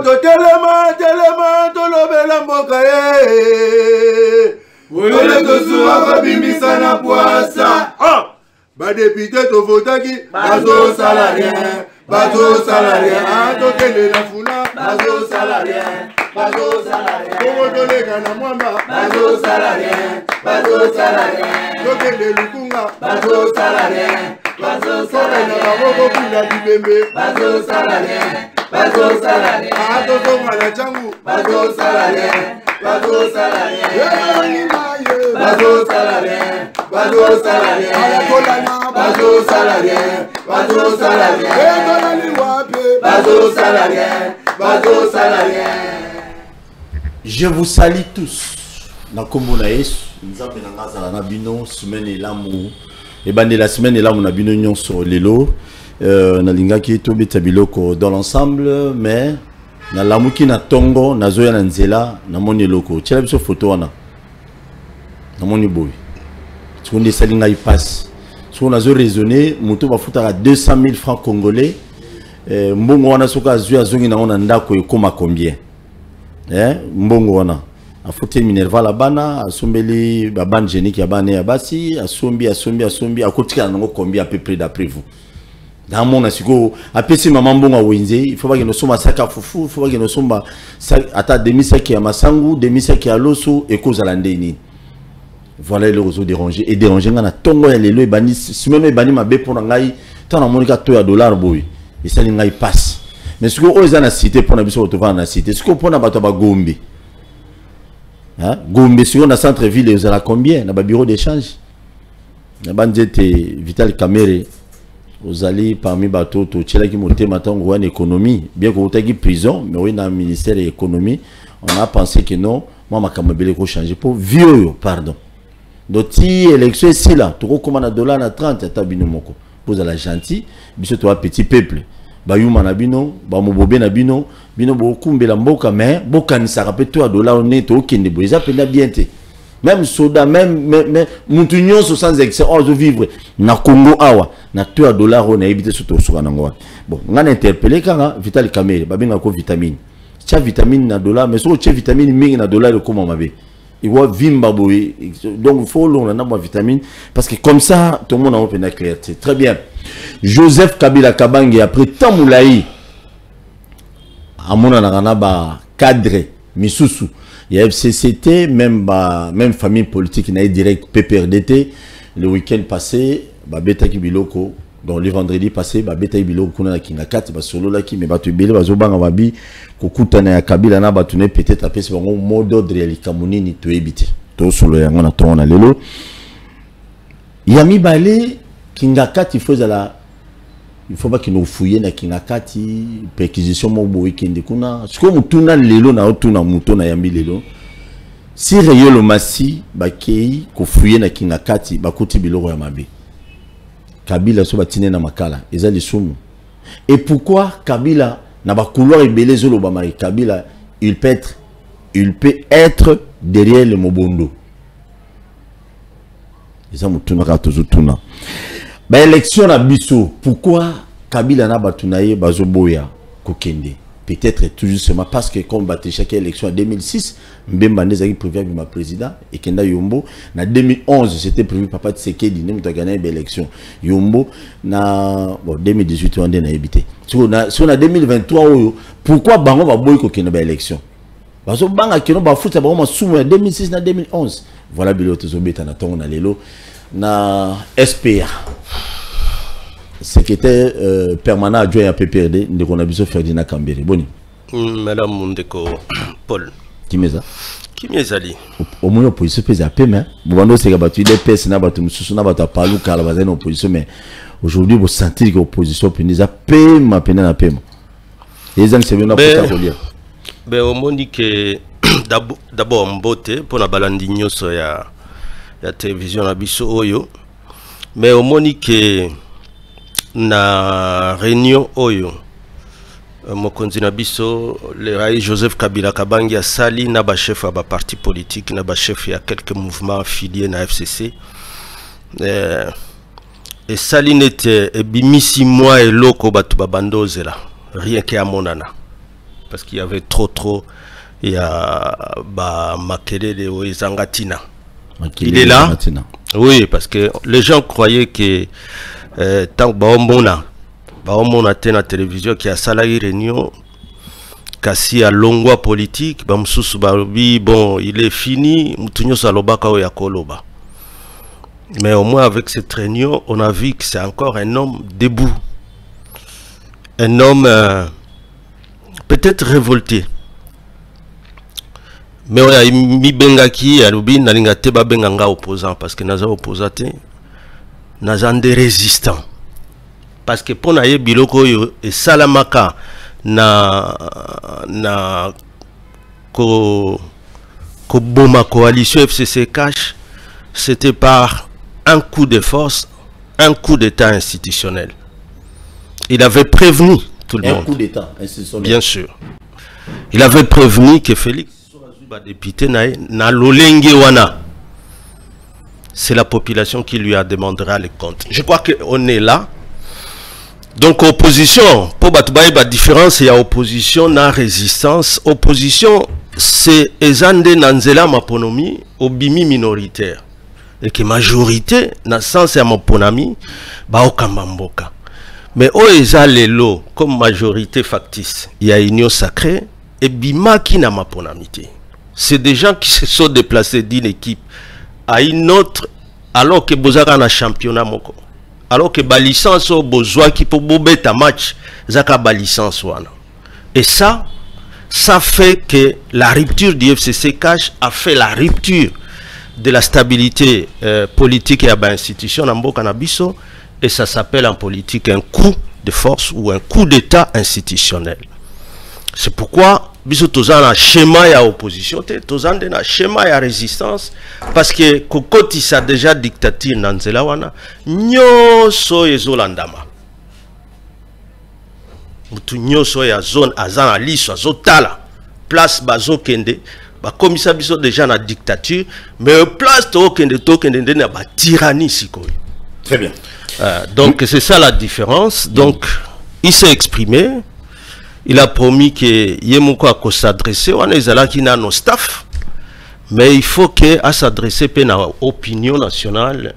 Telema, tolobela mboka ye. Ole tosura babimisa na poasa. Ba député to votaki, bazo salarien. Bazo salarien, tokende na funa. Bazo salarien, bazo salarien. Kongo tolega na mwamba. Bazo salarien, bazo salarien. Tokende lukunga. Bazo salarien, bazo salarien. Na baboko kula dibembe. Bazo salarien, bazo salarien. Atoto mala changu. Bazo salarien, bazo salarien. Bazo salarien, bazo salarien. Bazo salarien, bazo salarien. Bazo salarien, bazo salarien. Je vous salue tous. Na kombo na Yesu, nzambe na ngazala na bino semaine elamu. Ebande la semaine elamu na bino nyonso lelo. Na lingaki to beta biloko dans l'ensemble, mais na lamuki na tongo na zoya na nzela na moni loko. Tshela biso photo wana. Na moni boy. Tsundi salinga ipasse. Si on a raisonné, muto va foutre à 200 000 francs congolais. Mbongo wana soka zuya zongi na ona ndako ekoma combien? Mbongo wana. A foutre Minerva la bana, a sombeli baban génique ya bana ya basi, a sombi, a kotika nango combien à peu près d'après vous. Dans mon asiko, a pesi maman mbongo wenze, il faut pas que nous sommes à saka fufu, il faut pas que nous sommes à demi saki ya masangu, demi saki ya loso et cause à l'andeni. Voilà le réseau dérangé et dérangé ngana tongo ya lelo ebani simeno ebani mabe pour ngai tant na monika to ya dollar boy et ça ngai passe mais ce que oza na cité pour na biso to va na cité ce que pour na bato ba gombe hein gombe sur na centre ville aux ala combien na ba bureau d'échange na banjete Vital Kamerhe aux ali parmi bato to tchela ki motema tango en économie bien que otaki prison mais oui na ministère de l'économie on a pensé que non moi ma kamabele ko changer pour vieux pardon. Donc, si l'élection est si là, tu recommandes un dollar à 30, tu as bino moko. Pose à la gentille, biso toi petit peuple. Bayuma na bino, ba mobobe na bino, bino beaucoup mbela mboka mais boka ni ça rappelle toi dollar net au kende bo. Ils appellent bien te. Même soda, même mutunyo sans excès, on veut vivre na Congo awa, na toi dollar on a évité surtout sur nango. Bon, on a interpellé quand Vital Kamerhe, ba benga ko vitamine. Tia vitamine na dollar, mais so tia vitamine mingi na dollar de comment mabe. Il voit vimba boy, donc il faut l'on a moins vitamine parce que comme ça tout le monde a open la clarté. Très bien. Joseph Kabila Kabange après tant moulaï à mon anaba cadre misusu. Il y a FCCT même famille politique n'a direct PPRDT le week-end passé ba beta kibiloko donc le vendredi passé ba beta kibiloko kuna na kinakati ba solo la ki me batu bele ba zobanga babi kokutana ya Kabila na batune peut-être après c'est un mot d'ordre ya likamunini to ebite to solo ya ngona to na lelo yami balé kingakati il faut pas qu'il nous fouille na kingakati perquisition mo bo weekend kuna siko mutuna lelo na otuna mutuna yami lelo si reyolo masi bakei ko fouiller na kingakati bakuti biloko ya mabe Kabila so batine na makala eza lisumu. Et pourquoi Kabila na ba couloir ebele zolo ba mari Kabila il peut être derrière le Mobondo. Eza mutuna ka tozutuna. Ba élection na biso pourquoi Kabila na batunaye bazoboya kokende. Peut-être toujours seulement parce que comme batté chaque élection en 2006, Mbemba Ndezaki prévu ma président et Kenda Yombo. En 2011, c'était prévu Papa Tshisekedi nous a gagné l'élection. Yombo na bon 2018 on a évité. Si on a 2023 pourquoi bango va boy ko kende ba élection. Parce que banga keno ba foot ba ma souma 2006 na 2011. Voilà bilo tozobeta na tongo na lelo na SPA. Secrétaire permanent adjoint à PPRD, on a besoin de Ferdinand Kambere. Boni. Madame Mundeko Paul. Qui m'est ça? Qui m'est allé? Au moins, l'opposition pèse à peine. Bon, c'est que les PS n'a pas tout parlé car la opposition, mais aujourd'hui, vous sentez que l'opposition peut à peine, à peine à peine. Les gens, c'est bien pour ça relire. Ben, au moins, dit que d'abord, en beauté, pour la balandigno, il y a la télévision à Bisso Oyo. Mais au moins, dit que na réunion oyo mokonzi na biso le rai Joseph Kabila Kabange a sali na ba chef ba parti politique na ba chef ya quelques mouvements affiliés na FCC et sali nete bimisi moi et loko batu babandozela rien que amonana parce qu'il y avait trop, il y a Makelele ou Zangatina. Il est là. Oui, parce que les gens croyaient que tant que Baomona était la télévision qui a salarié réunion, kasi à longwa politique, bon, il est fini, mais au moins avec cette réunion, on a vu que c'est encore un homme debout. Un homme peut-être révolté. Mais on a mis Bengaki à Lubi, Nalingate Benganga opposant, parce que Naza opposate, Naza des résistants. Parce que pour naye biloko et Salamaka na Boma coalition FCC cash, c'était par un coup de force, un coup d'état institutionnel. Il avait prévenu tout le monde. Un coup d'état institutionnel. Bien sûr. Il avait prévenu que Félix député na lolenge wana. C'est la population qui lui a demandera les comptes. Je crois qu'on est là. Donc opposition, pour battre la différence, il y a opposition, na résistance. Opposition, c'est ezande nanzela maponomi obimi minoritaire. Et que majorité, na sens ya maponami, ba okambamboka. Mais o eza lelo, comme majorité factice, il y a union sacrée, et bima qui n'a maponamité. C'est des gens qui se sont déplacés d'une équipe à une autre, alors que Bozaka na championnat moko. Alors que ba licence au besoin qui peut bobeta match, zaka ba licence wana. Et ça fait que la rupture du FCC Cash a fait la rupture de la stabilité politique et à l'institution en Mboka na biso, et ça s'appelle en politique un coup de force ou un coup d'état institutionnel. C'est pourquoi biso tozana na schéma ya opposition te, tozana na schéma ya résistance, parce que kokoti sa déjà dictature na nzela wana nyoso ezolandama. Mutu nyoso ya zone azana liso azotala place bazokende ba komisa biso déjà na dictature, mais place tokende na ba tyrannie sikoyo. Très bien. Donc c'est ça la différence. Donc il s'est exprimé. Il a promis que Yemoko a s'adresser, on est là qui n'a nos staff, mais il faut que à s'adresser à l'opinion nationale.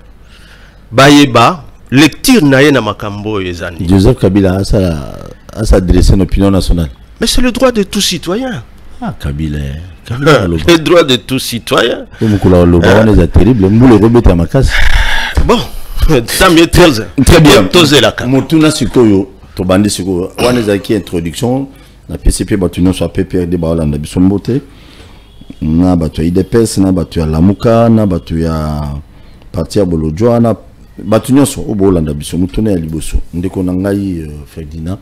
Bayeba, lecture naye na makambo ezani. Joseph Kabila a s'adresser à l'opinion nationale. Mais c'est le droit de tout citoyen. Ah, Kabila. Le droit de tout citoyen. Bon, tant mieux. Très bien. Motuna Sikoyo. Tobandi siko wana qui introduction na PCP batuno so PPRD ba Hollande bisombote na batu IDPS na batu ya Lamuka na batu ya parti ya Bolojwa na batuno so obo Hollande bisomutone ya liboso ndeko na ngai Ferdinand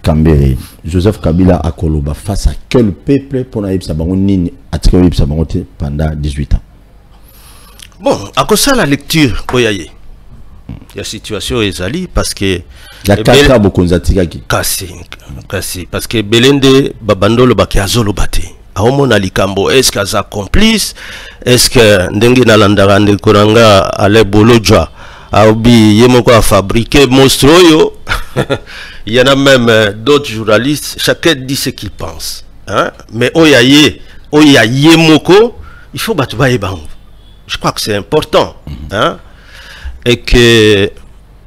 Kambere Joseph Kabila akoloba face à quel peuple pour na yebisa bango nini atika yebisa bango te pendant 18 ans. Bon, à cause ça la lecture oyaye. La situation est ali parce que la kaka bokonzatika ki kasi parce que Belende babandolo bakiazolo bate aomona likambo est-ce qu'aza complice, est-ce que ndenge na landarande koranga ale bolojwa aobi yemoko a fabriqué monstre yo. Il y en a même d'autres journalistes, chacun dit ce qu'il pense, hein? Mais oyaye yemoko il faut batuba ebango. Je crois que c'est important, hein? Et que,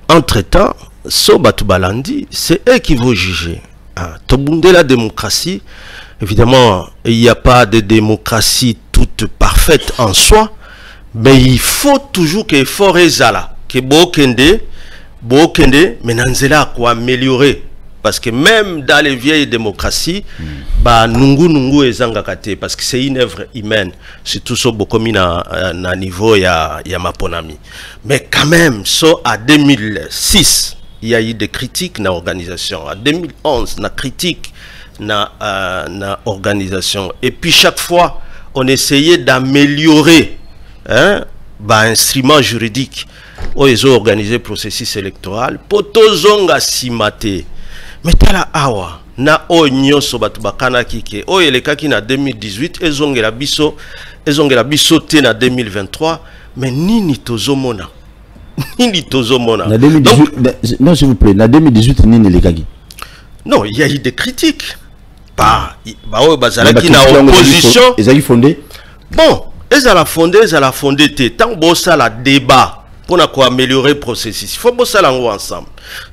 entre-temps, Sobatubalandi, c'est eux qui vont juger. Tobunde la démocratie, évidemment, il n'y a pas de démocratie toute parfaite en soi, mais il faut toujours que l'effort est là, que Bokende, mais Nanzela quoi améliorer. Parce que même dans les vieilles démocraties, nungu ezangakate parce que c'est une œuvre humaine, c'est tout ça beaucoup na niveau ya maponami. Mais quand même, à 2006, il y a eu des critiques na organisation. À 2011, na critique na organisation. Et puis chaque fois, on essayait d'améliorer instrument juridique. Ils ont organisé le processus électoral. Potozonga simate. Mais tala awa na onyoso batu bakana kike o elekaki na 2018 ezongela biso te na 2023, mais nini tozomona na 2018 non s'il vous plaît na 2018 nini elekaki. Non, il y a eu des critiques Par bazalaki na opposition. Ezali fondé. Bon, ezala fondé tant bon ça la débat pour améliorer le processus. Il faut bosser ensemble.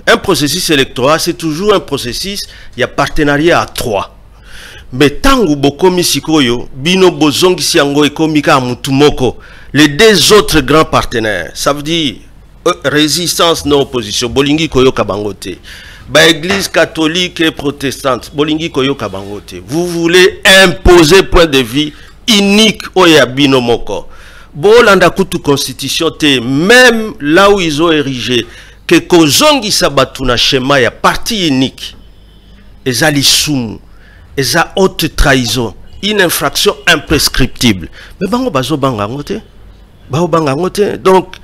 Un processus électoral, c'est toujours un processus, il y a partenariat à 3. Mais tant que bokomi sikoyo, bino bozongi siango et komika mutumoko, les 2 autres grands partenaires, ça veut dire résistance non opposition, bolingi koyo kabangote. Ba église catholique et protestante, bolingi koyo kabangote. Vous voulez imposer point de vue unique oya bino moko. Bolanda kutu constitution te, même là où ils ont érigé que kozongi sabatu na schéma ya parti unique. Ezali sumu. Et ça haute trahison, une infraction imprescriptible. Mais bango bazo bangangote, donc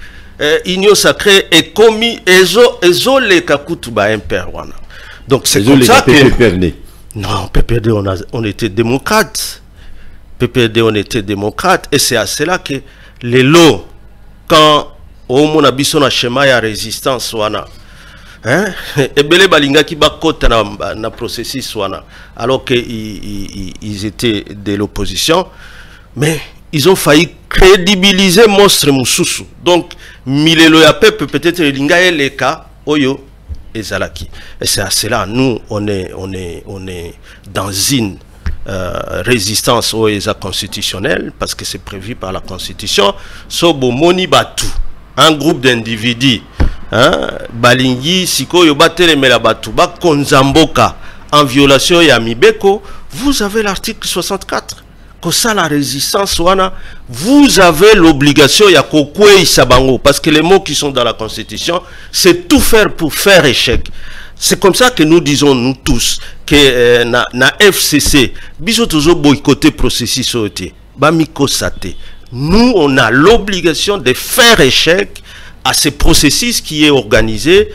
union sacrée est commis ezo les kakutu ba imperwana. Donc c'est comme ça que non, PPRD on était démocrate. PPRD on était démocrate et c'est à cela que les lots quand au mon abisso na schéma ya résistance wana. Hein? Et belé balinga qui bakota na processus wana alors que ils étaient de l'opposition, mais ils ont failli crédibiliser monstre mususu. Donc milelo ya peuple peut-être linga eleka oyo ezalaki. Et c'est à cela nous on est dans une résistance au ESA constitutionnelle parce que c'est prévu par la constitution. Sobo moni batu un groupe d'individus. Hein? Balingi, Siko, Yobatele Melabatu, Konzamboka, en violation ya Mibeko, vous avez l'article 64. Que ça, la résistance, vous avez l'obligation ya Kokwe Isabango, parce que les mots qui sont dans la Constitution, c'est tout faire pour faire échec. C'est comme ça que nous disons, nous tous, que na FCC, biso toujours boycotter processus OT, Bamiko Sate. Nous, on a l'obligation de faire échec à ce processus qui est organisé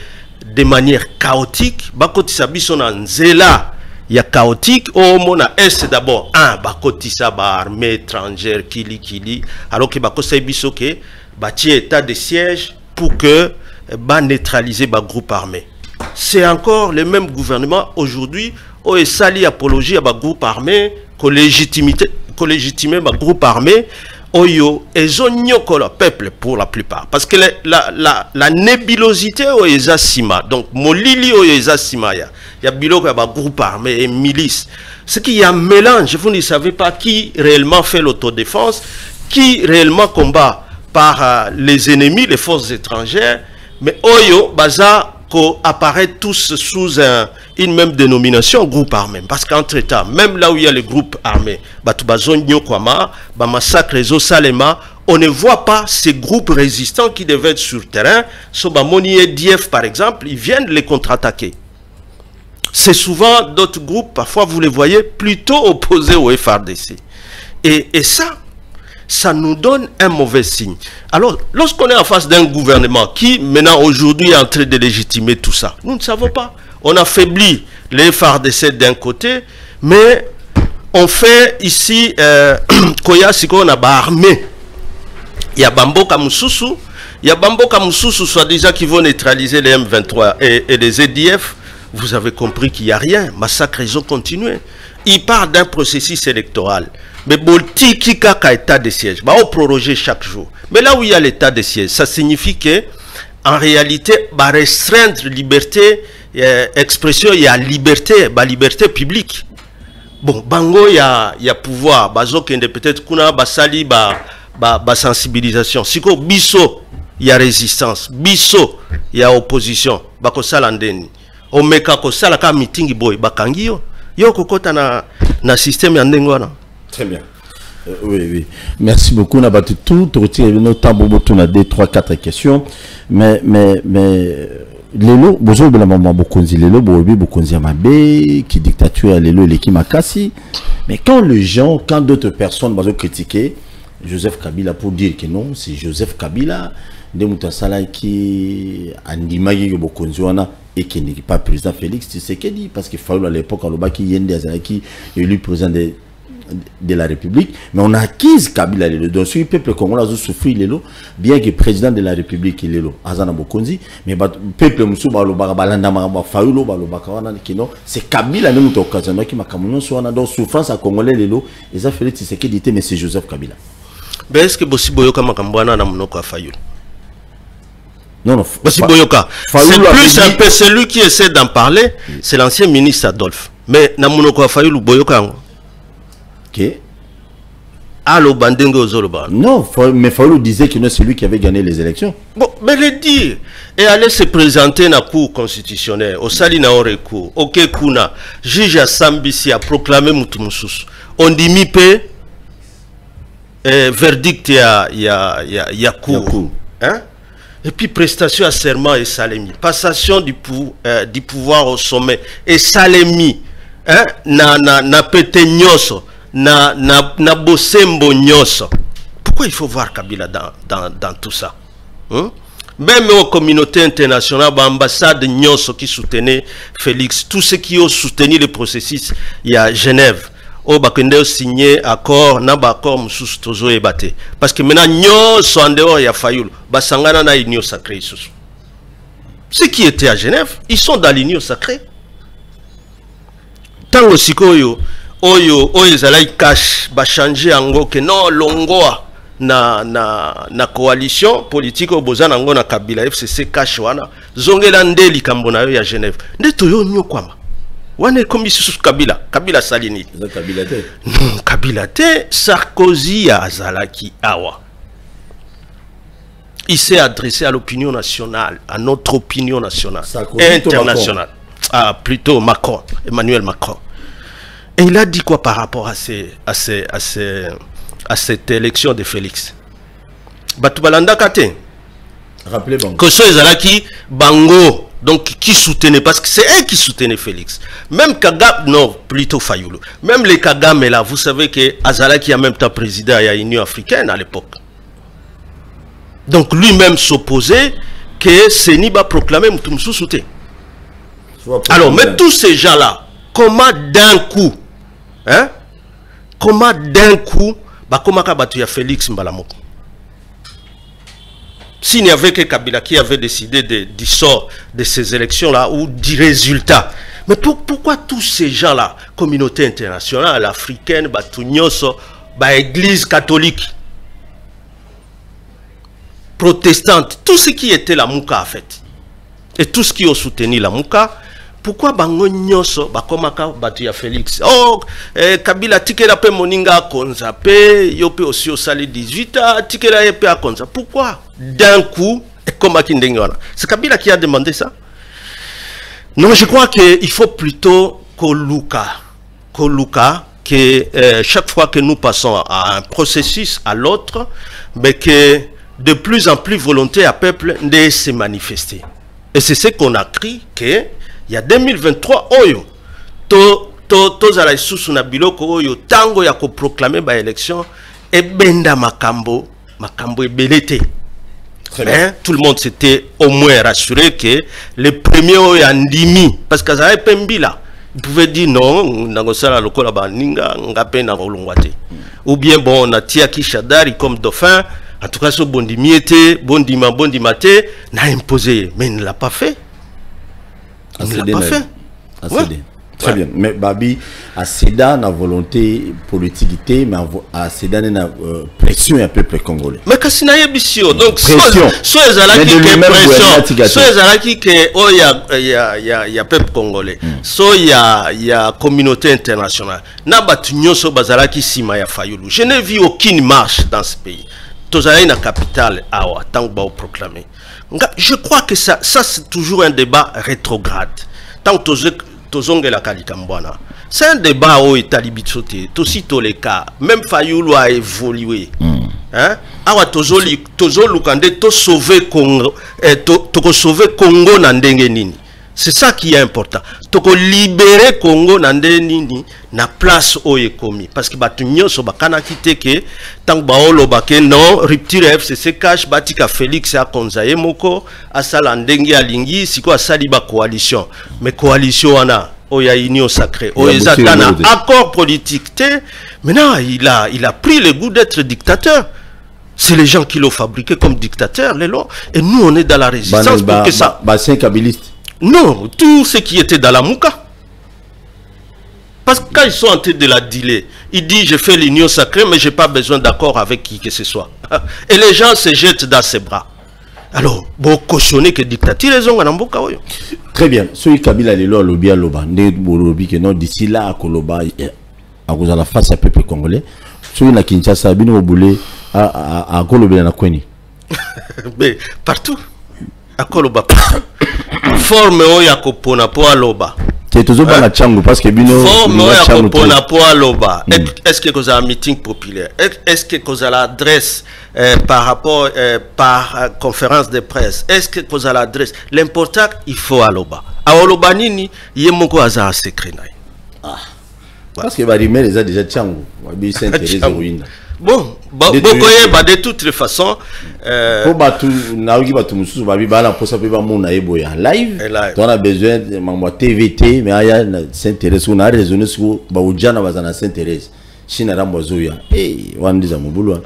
de manière chaotique. Bakotisa bisona nzela ya chaotique. Au mona est d'abord bakotisa ba armée étrangère kili alors que bakosa biso ke bâti état de siège pour que ba neutraliser ba groupe armé. C'est encore le même gouvernement aujourd'hui au sali apologie à ba groupe armé ko légitimer ba groupe armé. Oyo ezonyoko le peuple pour la plupart parce que la nébulosité oyo sima donc molili oyo sima ya biloko ya ba groupe armé et milice, ce qui y a un mélange. Vous ne savez pas qui réellement fait l'autodéfense, qui réellement combat par les ennemis, les forces étrangères, mais oyo baza ko apparaît tous sous une même dénomination, groupe armé. Parce qu'entre-temps, même là où il y a le groupe armé, Salema, on ne voit pas ces groupes résistants qui devaient être sur le terrain. Sobamoni et DF, par exemple, ils viennent les contre-attaquer. C'est souvent d'autres groupes, parfois vous les voyez, plutôt opposés au FARDC. Et ça nous donne un mauvais signe. Alors, lorsqu'on est en face d'un gouvernement qui, maintenant, aujourd'hui, est en train de légitimer tout ça, nous ne savons pas. On affaiblit les FARDC d'un côté, mais on fait ici, Koya Siko, on a armé. Il y a Bamboka Mususu, soi-disant, qui vont neutraliser les M23 et les EDF. Vous avez compris qu'il n'y a rien. Massacre, ils ont continué. Il part d'un processus électoral. Mais bolti qui kaka état de siège, on proroger chaque jour. Mais là où il y a l'état de siège, ça signifie que en réalité, restreindre liberté, expression, il y a liberté, liberté publique. Bon, bango il y a pouvoir, peut-être kuna basali sensibilisation. Siko biso, il y a résistance, biso, il y a opposition. Bako salandeni. Omeka ko salaka meeting boy bakangio. Yo kokota na système ya ndengwana. Très bien. Oui. Merci beaucoup. On a battu tout. Notamment, on a 2, 3, 4 questions. Mais, Lelo, bonjour, la maman, Bokonzi, Lelo, Bokonzi, Amabe, qui dictature, Lelo, Leki Makassi. Mais quand d'autres personnes vont critiquer Joseph Kabila pour dire que non, c'est Joseph Kabila, de Moutasala qui a dit Bokonzi, et qui n'est pas président Félix Tshisekedi, parce qu'il fallait à l'époque, à l'époque, qui est élu président de de la République, mais on a acquis Kabila lelo. Donc le peuple congolais a souffert lelo, bien que le président de la République lelo, Azana Bokonzi, mais le peuple musu ba lo ba balanda ba fayulo ba lo ba kawana kino, c'est Kabila même to occasion qui m'a kamunyo so na donc souffrance à congolais lelo, et ça fait c'est que dit mais c'est Joseph Kabila. Ben est-ce que Bossi Boyoka makambwana na monoko a fayulo? Non, non. Bossi Boyoka, c'est plus un peu celui qui essaie d'en parler, c'est l'ancien ministre Adolphe. Mais na monoko a fayulo Boyoka. Ok. Allo Bandengue aux Zoloba. Non, mais Fayoulou disait que c'est lui qui avait gagné les élections. Bon, mais le dire. Et aller se présenter dans la cour constitutionnelle, au Salina au recours, au Kekuna, juge Sambisi a proclamé Moutoumousous. On dit mi-pe, verdict ya cour. Hein? Et puis prestation à serment et salemi. Passation du pouvoir au sommet. Et salemi. Hein? Na pete nyoso. Na bosembo nyoso. Pourquoi il faut voir Kabila dans tout ça? Hein? Même aux communautés internationales, l'ambassade nyoso qui soutenait Félix, tous ceux qui ont soutenu le processus, il y a Genève. Au Bakende signé accord, n'a pas accord moussous tozo et batté. Parce que maintenant nyoso en dehors il y a Fayoul. Basangana na union sacrée sous. Ceux qui étaient à Genève, ils sont dans l'union sacrée. Tant aussi Oyo ezalai cash ba changer ango que non longoa na coalition politique au bozana ango na Kabila FCC cash wana zongela ndeli kambona yo ya Genève ndeto yo nyo kwama wana komi sous Kabila salini Kabila te non Kabila te Sarkozy ya azalaki awa il s'est adressé à l'opinion nationale, à notre opinion nationale et internationale. Ah plutôt Macron, Emmanuel Macron. Et il a dit quoi par rapport à cette élection de Félix? Batubalanda Kate. Rappelez Bango. Que ce Zalaki Bango, donc qui soutenait, parce que c'est eux qui soutenaient Félix. Même Kagame, non, plutôt Fayoulou. Même les Kagame là, vous savez que Azalaki a même temps président à l'Union africaine à l'époque. Donc lui-même s'opposait que Seniba proclamait Moutoumsou Souté. Alors, mais tous ces gens-là, comment d'un coup, hein? Comment d'un coup, comment il y a Félix Mbalamoko? S'il n'y avait que Kabila qui avait décidé du sort de ces élections-là ou du résultat. Mais pourquoi tous ces gens-là, communauté internationale, africaine, Batunyoso, Église catholique, protestante, tout ce qui était la Mouka en fait, et tout ce qui ont soutenu la Mouka, pourquoi bango nyoso bakomaka batu ya Félix? Oh, Kabila tikela pe moninga konza pe yope aussi au sali 18 tikela yepe a konza. Pourquoi d'un coup komaki ndenge wana? C'est Kabila qui a demandé ça? Non, je crois qu'il faut plutôt koluka que chaque fois que nous passons à un processus à l'autre, mais que de plus en plus volonté à peuple de se manifester. Et c'est ce qu'on a cru que il y a 2023 oyo to zala isusu na biloko oyo tango ya ko proclamer ba élection et benda makambo ebelete. Hein? Tout le monde s'était au moins rassuré que les premiers oyo andimi parce que ça pembila il pouvait dire non nangosala lokola ba ninga ngape na rolongwate ou bien bon na tiaki Shadari comme dauphin en tout cas ce bondimi était bondimate n'a imposé mais il ne l'a pas fait. Il ne l'a pas fait. Ouais. Très bien. Mais Babi, à Seda, na volonté politique, mais à Seda, na pression un peu plus congolais. Mais qu'est-ce qu'il y a bisio? Donc, pression. Soit les alaki que pression, soit les alaki que oh il y a peuple congolais, soit il y a communauté internationale. Na batunyo so bazalaki sima ya Fayoulou. Je n'ai vu aucune marche dans ce pays. Tozala na capitale awa tant que proclamé. Je crois que ça c'est toujours un débat rétrograde. Tant que c'est un débat où il talibitsoté, aussi tous les cas, même Fayoulou a évolué. Hein? Awa tozo lukande to sauver Congo, to sauver Congo nandenge nini. C'est ça qui est important. Toko libérer Congo nandenge nini na place où est commis parce que batunyo so bakana kite ke tant baolo bake non rupture FCC cash batika Félix a konzaye moko asala ndenge alingi siko asali ba coalition mais coalition wana il y a union sacrée, il y a un accord politique. Maintenant, il a pris le goût d'être dictateur. C'est les gens qui l'ont fabriqué comme dictateur, les lois. Et nous, on est dans la résistance pour que ça... C'est un kabiliste. Non, tout ce qui était dans la Mouka. Parce que quand ils sont en train de la dealer, il dit, je fais l'union sacrée, mais je n'ai pas besoin d'accord avec qui que ce soit. Et les gens se jettent dans ses bras. Alors, bon, cautionner que dictature, ils ont un Mouka. Très bien. Celui Kabila, les lois, lobby à loba. D'ici là, à Koloba, à cause de la face à peuple congolais, celui na Kinshasa, bino au boulet, à Koloba, na Kweni. Mais partout. À Koloba. Forme oya kopona po aloba. C'est toujours pas la chango parce que bino forme oya kopona po aloba. Est-ce que vous avez un meeting populaire? Est-ce que vous avez l'adresse par rapport par conférence de presse? Est-ce que vous avez l'adresse? L'important il faut aloba. A aloba nini yemoko aza secret na. Ah. Parce que Barimé les a déjà chango. Wabi s'intéresse au ruine. Bon, de toutes les façons, pour battre, naogi battu mususu babi bala pour ça peut pas mon aïboya live. On a besoin de ma TVT, mais aya s'intéresse on a raisonné sur baoudjana bazana s'intéresse. China rambozoya. Eh, wandiza mubulwa.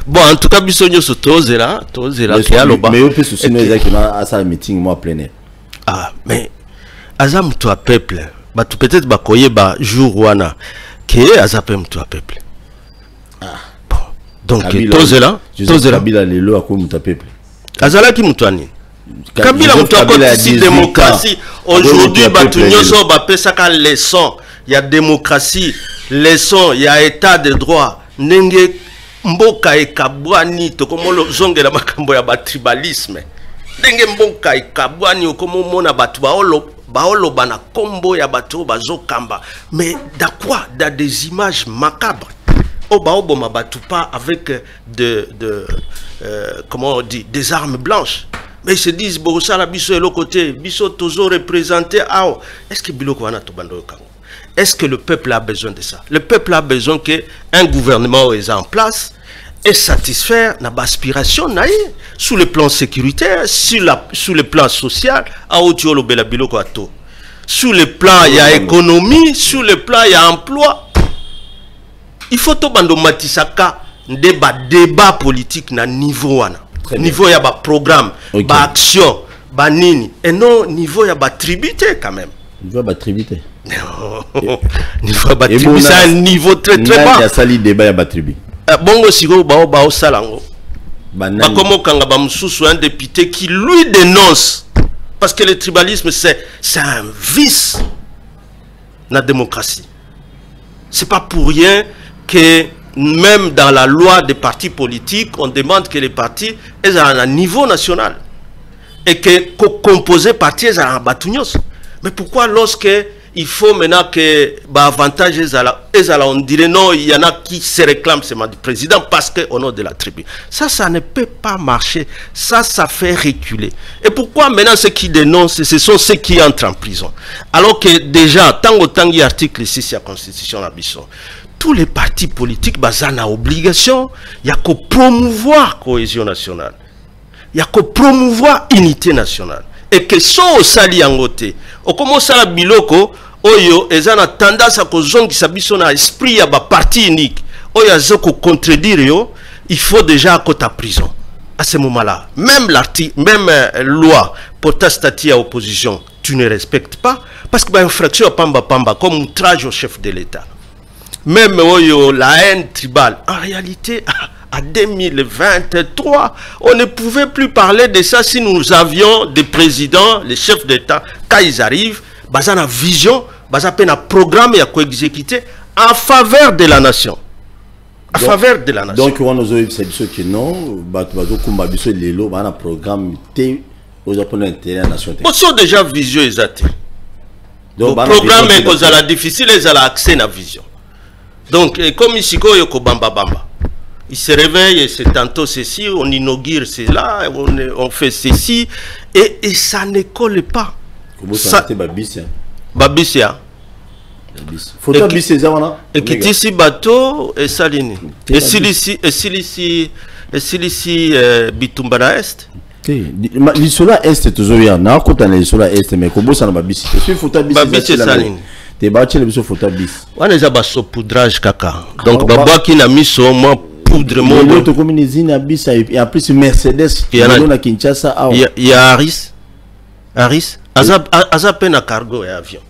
Bon, en tout cas bisonyo so tozela qui a loba. Mais on peut soucier nous qui na à meeting moi plein air. Ah, mais azam toi peuple, ba tu peut-être ba koye ba jour wana que azapem toi peuple. Ah. Bon. Donc tozela Kabila lelo a quoi muta peuple. Azala ki mutani. Kabila muta côté démocratie. Aujourd'hui batunyoso ba pesaka leçon, il y a démocratie, leçon, il y a état de droit. Nenge mboka ekabwani to komolo zongela makambo ya tribalisme. Nenge mboka ekabwani okomo mona batu baolo bana kombo ya batu bazokamba. Mais dans quoi? Dans des images macabres. Oba pas avec comment on dit, des armes blanches. Mais ils se disent, Borossa la biso et l'autre côté, biso tozo représenté. Est-ce que Biloko wana to bando kango? Est-ce que le peuple a besoin de ça? Le peuple a besoin qu'un gouvernement est en place et satisfaire nos aspirations sous le plan sécuritaire, sous le plan social, sous le plan il y a économie, sous le plan il y a emploi. Il faut tout bandomatisaka débat politique na niveau wana. Niveau ya ba programme, ba action, ba nini. Et non niveau ya ba tribute quand même. Niveau ba tribute. Niveau ba tribute c'est un niveau très bas. Il y a sali débat ya ba tribu. Bongo sigo ba o salango. Ba komo kanga ba mususu un député qui lui dénonce parce que le tribalisme c'est un vice na démocratie. C'est pas pour rien que même dans la loi des partis politiques, on demande que les partis aient un niveau national. Et que composer partis aient un batunios. Mais pourquoi lorsque il faut maintenant que avantage on dirait non, il y en a qui se réclament seulement du président parce qu'au nom de la tribu. Ça ne peut pas marcher. Ça fait reculer. Et pourquoi maintenant ceux qui dénoncent, ce sont ceux qui entrent en prison? Alors que déjà, tant qu'il y a article 6 de la Constitution à Bisson, tous les partis politiques, ont une obligation, il y a qu'à promouvoir la cohésion nationale. Il y a qu'à promouvoir l'unité nationale. Et que ça, sali angote. Au commence à biloko, oyo, ils ont tendance à que son esprit y a un parti unique. Oyo, ils ont contredire yo, il faut déjà à côté prison. À ce moment-là, même l'article, même loi pour ta statut à opposition, tu ne respectes pas, parce que infraction à pamba comme outrage au chef de l'État. Même la haine tribale, en réalité, à 2023, on ne pouvait plus parler de ça si nous avions des présidents, les chefs d'État, quand ils arrivent, ils ont une vision, ils ont un programme et à co-exécuter en faveur de la nation. En faveur de la nation. Donc, on a dit que non, ils ont un programme aux Japonais intérêt à la nation. Ils sont déjà vision exacte. Le programme est difficile, ils ont accès à la vision. Donc, comme ici, il se réveille, et c'est tantôt ceci, on inaugure cela, on fait ceci, et ça ne colle pas. Comment ça a Babissia? Babissia. Faut Babissia, ça, voilà. Et qui ici bateau, et salini. Et si ici, Bitumbana Est. L'isola est toujours là. Na kota na l'isola est mais ko bossa na babisi. Est-ce photo bis? Babisi salini. Te ba tchele biso photo bis. On est à saupoudrage kaka. Donc baba qui n'a mis sur moi poudre mon. L'autre commune zina bis et en plus Mercedes. Il y a Kinshasa. Il y a Harris. Aza pena cargo et avion.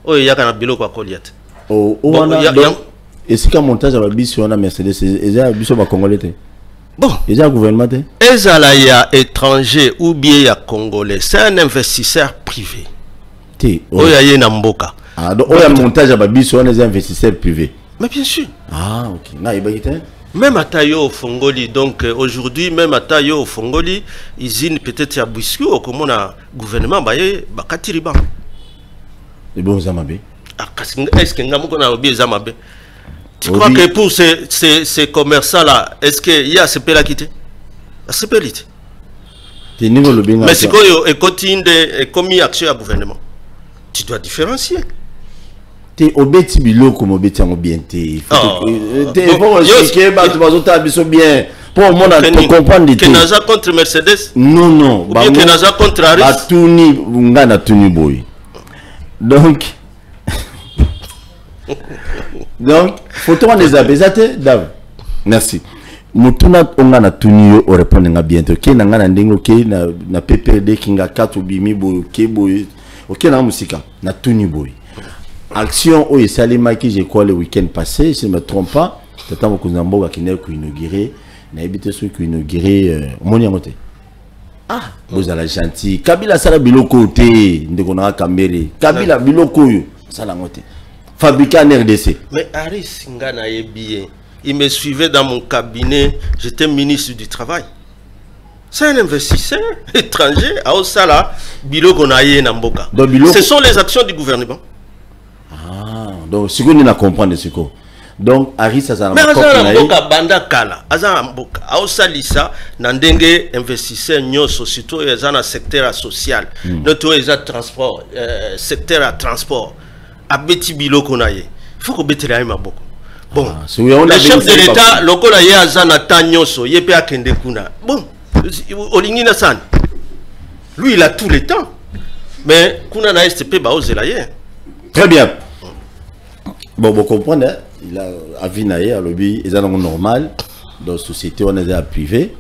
Oh il y a kana bilo kwa Koliat. Oh on a est-ce qu'un montage à babisi on a Mercedes et ça biso ba congolais. Bon, il y a gouvernement. Ezalaya étranger ou bien congolais, c'est un investisseur privé. Oh ya ye na mboka. Ah donc il y a montage à babisi on est investisseur privé. Mais bien sûr. Ah OK. Na ibagité. Même à Tayo Fongoli, donc aujourd'hui, même à Tayo Fongoli, usine peut-être à Bouissou, comme on a gouvernement, Bakatiriba. Et bon, Zamabe. Est-ce que nous avons oublié Zamabe? Tu crois que pour ces commerçants-là, est-ce qu'il y a ce pays-là qui était? Ce pays-là. Mais c'est quoi, et continue de commis action à gouvernement. Tu dois différencier. T'es obéti bilo comme obéti en bien t'es bon expliquer bah tu vas autant bien pour moi on comprendre des que naza contre Mercedes non bah que naza contre Harris bah tuni ngana tuni boy donc photo on les a besate Dav merci mutuna ongana tuni yo répondre nga bientôt ke na ngana ndingo ke na PPD kinga 4 bimi boy ke boy OK na musika na tuni boy. Action au Salima qui j'ai quoi le week-end passé, si je ne me trompe pas, c'est un peu Zamboga qui n'est inauguré, n'a habité ceux qui inauguré Moniamote. Ah, vous allez gentil. Kabila Sala Biloko te, Ndekona Kamere. Kabila Biloko Salamote. Fabricant en RDC. Mais Harris Ngana est bien. Il me suivait dans mon cabinet, j'étais ministre du Travail. C'est un investisseur étranger à Osala, Biloko Naye Namboka. Ce sont les actions du gouvernement. Ah, donc si vous ne comprenez ce que donc Harris ça mais Azamboka banda kala Azamboka Aosalisa nandenge investisseur nyoso surtout dans le secteur social notamment les transport secteur à transport abeti biloko naye il faut que beti la maboko bon le chef de l'état lokola ye azana tanyoso yepe akende kuna bon olingina sana lui il a tout le temps mais kuna na STP ba ozela ye. Très bien. Bon, vous comprenez, il a avis naïe à lobby, ils sont normal, dans la société, on est à privé,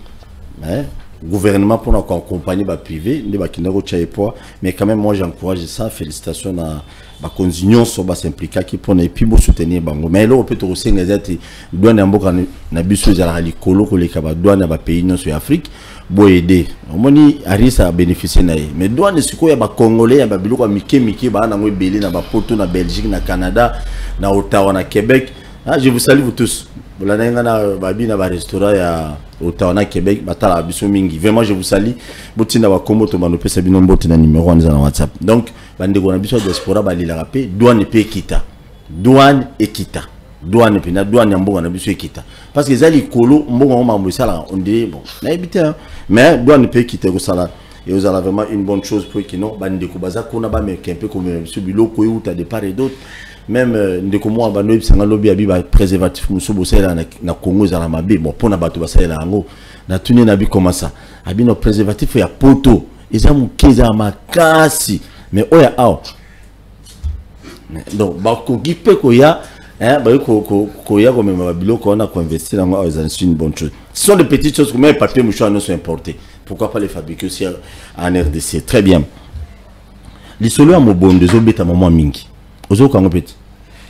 mais le gouvernement pour nous accompagner par privé, mais quand même, moi j'encourage ça, félicitations à la continuation sur s'impliquer qui pour ne plus soutenir Bango. Mais là, on peut aussi les aider, douane en boka na biso za la colo ko les kaba douane ba pays non sur Afrique, bo aider. Omoni Harris a bénéficié naïe, mais douane c'est quoi ya ba congolais ya ba biloko miki ba na ngwe belé na ba poto na Belgique na Canada na Ottawa na Québec. Ah, je vous salue vous tous. Voilà na babi na ba restaurant ya Ottawa na Québec batala biso mingi. Vraiment je vous salue. Botina ba kombo to manope sa bino mbote na numéro na WhatsApp. Donc bande ko na biso diaspora ba lila rapé douane pe kita. Douane et kita. Douane pe na douane ya mboka na biso kita. Parce que zali kolo mboka on mambo sala on dit bon. Na habité mais douane pe kita ko sala. Et vous avez vraiment une bonne chose pour que non bande ko baza ko na ba me un peu comme ce biloko ou ta de part et d'autre. Même ndeko mo ba no bisanga lobi abi ba préservatif muso bosela na Congo za la mabe bon pona bato basala yango na tuni na bi comment ça abi no préservatif ya poto eza mukeza makasi mais oya ao donc ba ko gipe ko ya ba ko ya ko même ba biloko on a ko investir dans c'est une bonne chose. Ce sont des petites choses comme les papiers mouchoirs ne sont importés, pourquoi pas les fabriquer aussi en RDC. Très bien. Les solo à mobonde zo beta maman mingi ozo kango petit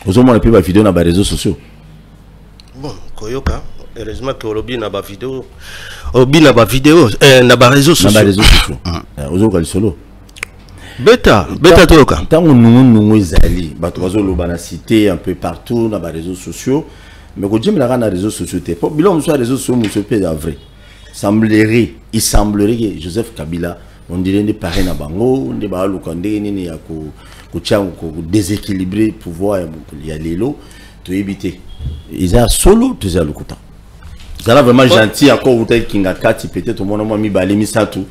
ozo mona pe ba vidéo na ba réseaux sociaux bon koyoka heureusement que olobi na ba vidéo obi na ba vidéo na ba réseaux sociaux ozo ka solo beta toyoka tango nungu ezali bato bazo loba na cité un peu partout na ba réseaux sociaux mais ko jemi na réseaux sociaux te po bilon sur réseaux sociaux monsieur pe vrai il semblerait que Joseph Kabila on dirait des parrains na bango ne ba lukande nini ya ko déséquilibrer pouvoir il y a les lots to éviter ils a solo tu as le coup ça là vraiment gentil encore vous êtes kinga kati peut-être au moment mi balé mi satu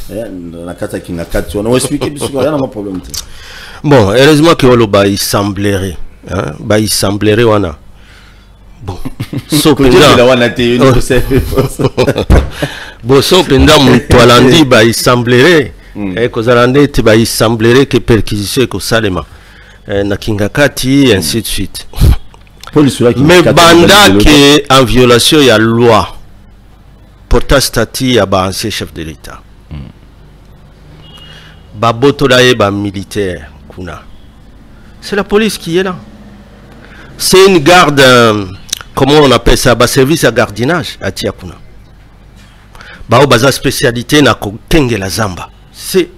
na kata kinga kati on va expliquer parce qu'il y a un problème bon heureusement que oloba il semblerait wana bon so penza boso penza mutwalandi ba il semblerait kozalande te ba il semblerait que perquisition ko salema na kingakati ainsi de suite. Mais banda qui en violation il y a loi portant statut à ba ancien chef de l'État. Ba botolaye ba militaire kuna. C'est la police qui est là. C'est une garde, comment on appelle ça, ba service à gardiennage à Tiakuna. Ba baza spécialité na kokenge la zamba. C'est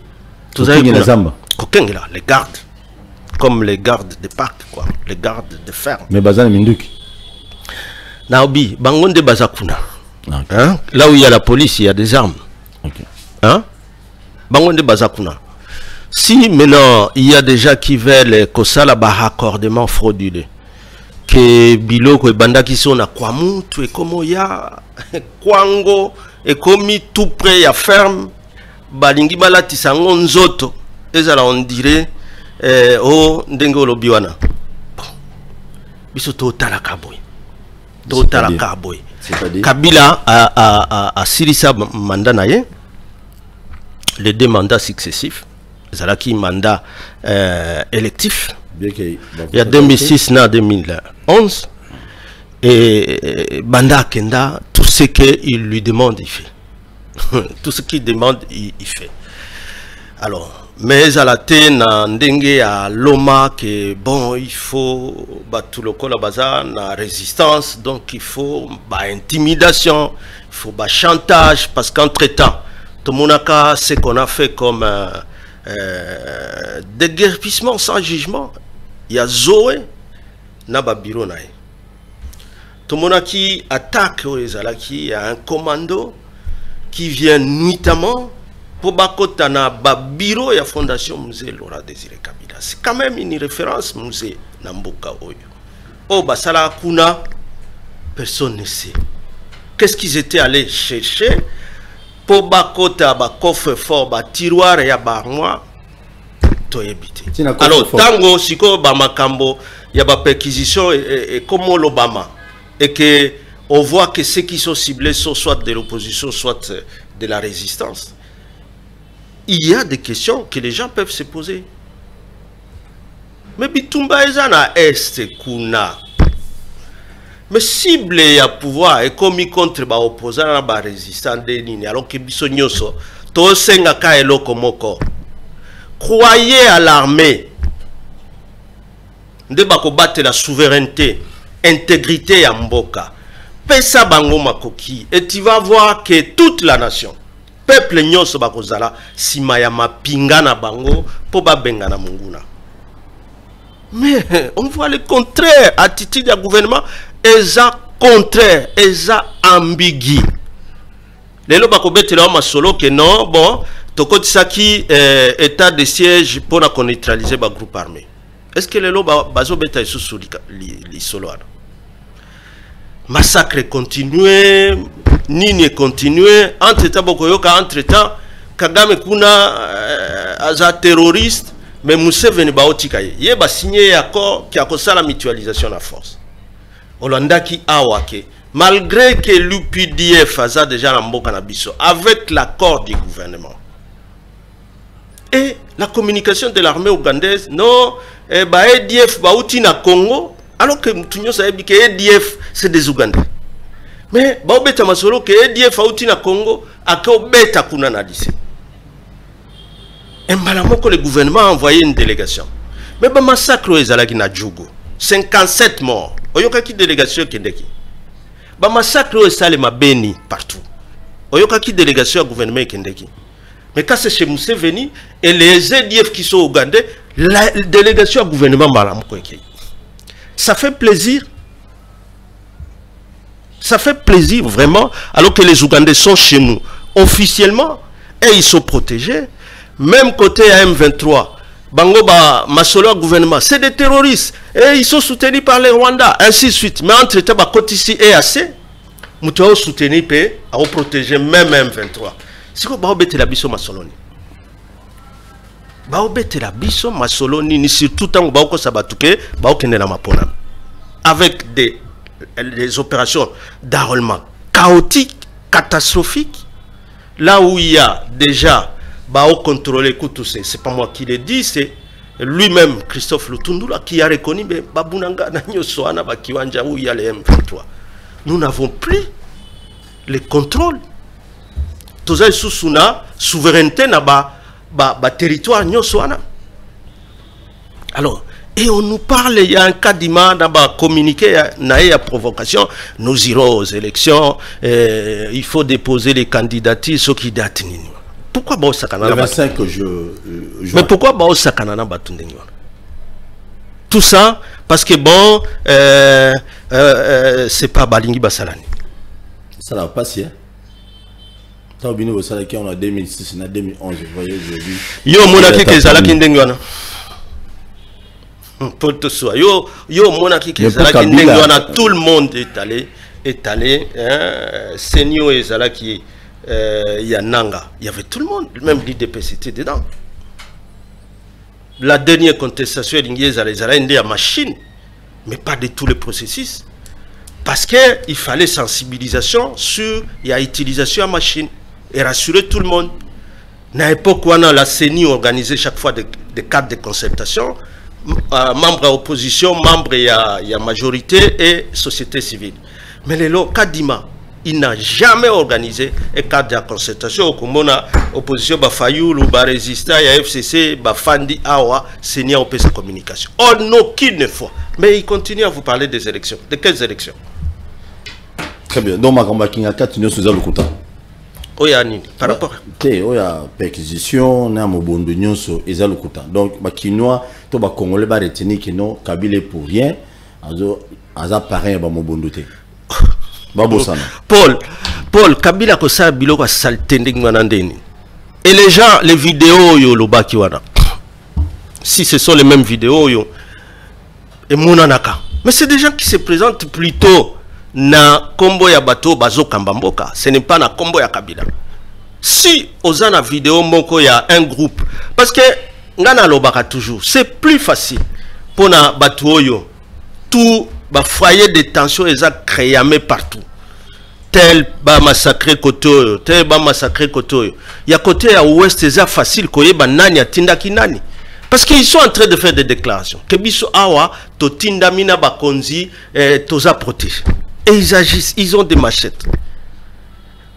tout ça la zamba. Kokenge là, les gardes. Comme les gardes des parcs, quoi, les gardes de ferme. Mais Bazan Minduki. Naobi, Bangonde Bazakuna. Okay. Hein? Là où il y a la police, il y a des armes. Okay. Hein? Bangonde Bazakuna. Si maintenant il y a des gens qui veulent que ça là raccordement frauduleux, que biloko et banda qui sont à Kwamutu et comme il y a Kwango et comme tout près à ferme, balingi balati sangon zoto, et ça là on dirait. Oh ndengolo biwana biso totala kaboy Kabila a Sirisa Mandanaye les deux mandats successifs zalaki mandat électif il y a 2006 na 2011 et Banda Kenda tout ce qu'il lui demande il fait tout ce qu'il demande il fait. Alors mais à la tête ndenge à Loma que bon il faut tout le col baza na résistance donc il faut intimidation il faut chantage parce qu'entre-temps tout le monde a ce qu'on a fait comme déguerpissement sans jugement. Il y a Zoé na babiro nae tout le monde qui attaque il y a un commando qui vient nuitamment pour bakota na babiro ya fondation musée Laurent Désiré Kabila. C'est quand même une référence musée Namboka Oyo. Oh basala kuna personne ne sait. Qu'est-ce qu'ils étaient allés chercher pour bakota ba coffre fort ba tiroir ya ba armoire toyebite. Alors tango siko ba makambo ya ba perquisition et comme l'Obama et que on voit que ceux qui sont ciblés sont soit de l'opposition soit de la résistance. Il y a des questions que les gens peuvent se poser. Mais Bitumba ezana est kuna. Mais cible à pouvoir et commis contre ba opposant à ba résistant de nini alors que bisonyoso to senga ka eloko moko. Croyez à l'armée. De ba ko battre la souveraineté, intégrité ya mboka. Pesa bango makoki et tu vas voir que toute la nation peuple nyonso bakozala sima ya mapinga na bango po ba benga na munguna. Mais on voit le contraire, attitude du gouvernement eza contraire, eza ambigu. Lelo bakobetela masolo que non bon tokotisaki état de siège pour na neutraliser ba groupe armé. Est-ce que lelo bazobeta isusu li solo ana? Massacre continué, nini continué, entre-temps, Kagame kuna aza terroriste, mais Museveni baotika ye ba signé accord qui a causé la mutualisation de la force. Olanda ki awake, malgré que l'UPDF a déjà l'amboka na biso, avec l'accord du gouvernement. Et la communication de l'armée ougandaise, non, EDF baouti na Congo, alors que tout le monde sait que EDF c'est des Ougandais. Mais baobeta masolo que EDF baouti na Congo, a que beta kuna na lycée. Et malamoko le gouvernement a envoyé une délégation. Mais ba massacre ezalaki na Djougou, 57 morts. Oyoka ki délégation kendeki. Ba massacre ezale mabeni partout. Oyoka ki délégation gouvernement kendeki. Mais quand c'est chez Museveni et les EDF qui sont ougandais, la délégation gouvernement malamoko eki. Ça fait plaisir. Ça fait plaisir vraiment, alors que les Ougandais sont chez nous officiellement et ils sont protégés. Même côté M23, Bangoba, Masolo gouvernement, c'est des terroristes et ils sont soutenus par les Rwandais, ainsi de suite. Mais entre temps, côté ici et assez, nous devons soutenir et protéger même M23. C'est quoi Baobete la biso Masoloni? Baobete la biso Masoloni, ni surtout tant que Baoko Sabatuke, Baokene la Mapona. Avec des les opérations d'enrôlement chaotiques, catastrophiques, là où il y a déjà au contrôler tout ça, c'est pas moi qui le dis, c'est lui-même Christophe Lutundula qui a reconnu mais babunanga na nyosoana ba kiwanja où il y a les M23. Nous n'avons plus le contrôle. Tous les sous-suna souveraineté na ba territoire nyosoana. Alors, et on nous parle, il y a un cas d'image, communiqué, il y a provocation, nous irons aux élections, il faut déposer les candidatures, ceux qui datent. Pourquoi bah sakana? Le 25 mais pourquoi bah sakana batundenyo? Tout ça parce que bon, c'est pas balingi basalani. Ça n'a pas si. Ça obine au salaki on a 2006, on a 2011, vous voyez aujourd'hui. Yo monaki ke zalaki ndengwana. Pour tout ça, yo monaki ke zalaki ndengwana, tout le monde est allé, Senio et zalaki Yananga, il y avait tout le monde, même l'IDPCT dedans. La dernière contestation il machine, mais pas de tous les processus. Parce qu'il fallait sensibilisation sur l'utilisation de machine et rassurer tout le monde. À l'époque où on a la CENI organisé chaque fois des cadres de concertation, membres à opposition, membres il y a majorité et société civile. Mais les Kadima, il n'a jamais organisé un cadre de concertation. Comme on a opposition, Bafayoul ou Résistant, il y a FCC, Bafandi, Awa, Seigneur OPC Communication. En aucune fois. Mais il continue à vous parler des élections. De quelles élections? Très bien. Donc, ma kinga 4 nous sommes le Kouta. Oyani, par rapport. Il y a perquisition, on a Mobondo Nyonso, et le Kouta. Donc, ma Kinois, tout le Congolais va retenir que non, Kabila pour rien, à pareil à Mobondo. Paul, Kabila ko sa biloko saltending manandeni. Et les gens, les vidéos yo lobaki wana. Si ce sont les mêmes vidéos yo et monanaka. Mais c'est des gens qui se présentent plutôt na kombo ya bato bazo kambamboka. Ce n'est pas na kombo ya Kabila. Si ozana vidéo moko ya un groupe parce que ngana lobaka toujours, c'est plus facile pour na bato yo tout ba foyer de tension exact créé partout. Tel ba massacré Kotoyo, tel ba massacré Kotoyo. Il y a côté à ouest c'est facile koyeba nani atinda kinani. Parce qu'ils sont en train de faire des déclarations. Que biso awa to tinda mina bakonzi toza protège. Et ils agissent, ils ont des machettes.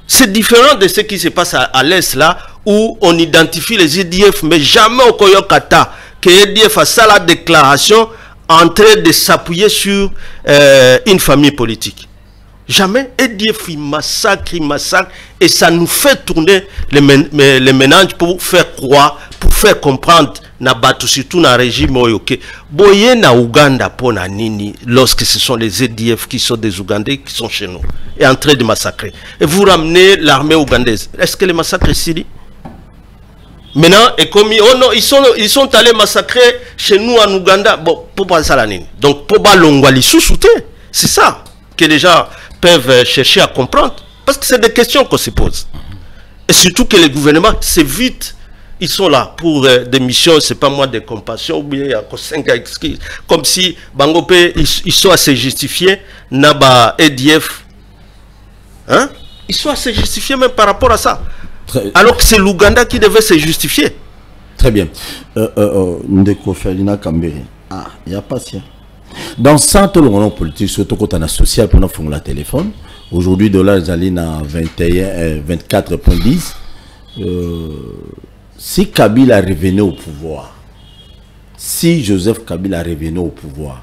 C'est différent de ce qui se passe à l'est là où on identifie les EDF mais jamais au Koyokata que EDF a ça la déclaration en train de s'appuyer sur une famille politique. Jamais EDF massacre et ça nous fait tourner les ménages pour faire croire, pour faire comprendre Nabatu surtout dans le régime Oyoke. Boye na Ouganda pona nini lorsque ce sont les EDF qui sont des Ougandais qui sont chez nous et en train de massacrer. Et vous ramenez l'armée ougandaise. Est-ce que les massacres ici? Maintenant, et comme oh non, ils sont allés massacrer chez nous en Ouganda. Bon, pour pas ça la nini. Donc pour pas l'ongwali sous-souté. C'est ça que les gens peuvent chercher à comprendre. Parce que c'est des questions qu'on se pose. Et surtout que les gouvernements, c'est vite, ils sont là pour des missions, c'est pas moi de compassion, ou bien il y a 5 excuses. Comme si Bangope, ils sont à se justifier, Naba EDF. Hein? Ils sont à se justifier même par rapport à ça. Alors que c'est l'Ouganda qui devait se justifier. Très bien. Ndeko Felina Kambere. Ah, il n'y a pas si. Dans 100 ans politique, surtout quand on a social pour nous faire la téléphone. Aujourd'hui, dollar est à 24,10. Si Kabila revenait au pouvoir, si Joseph Kabila revenait au pouvoir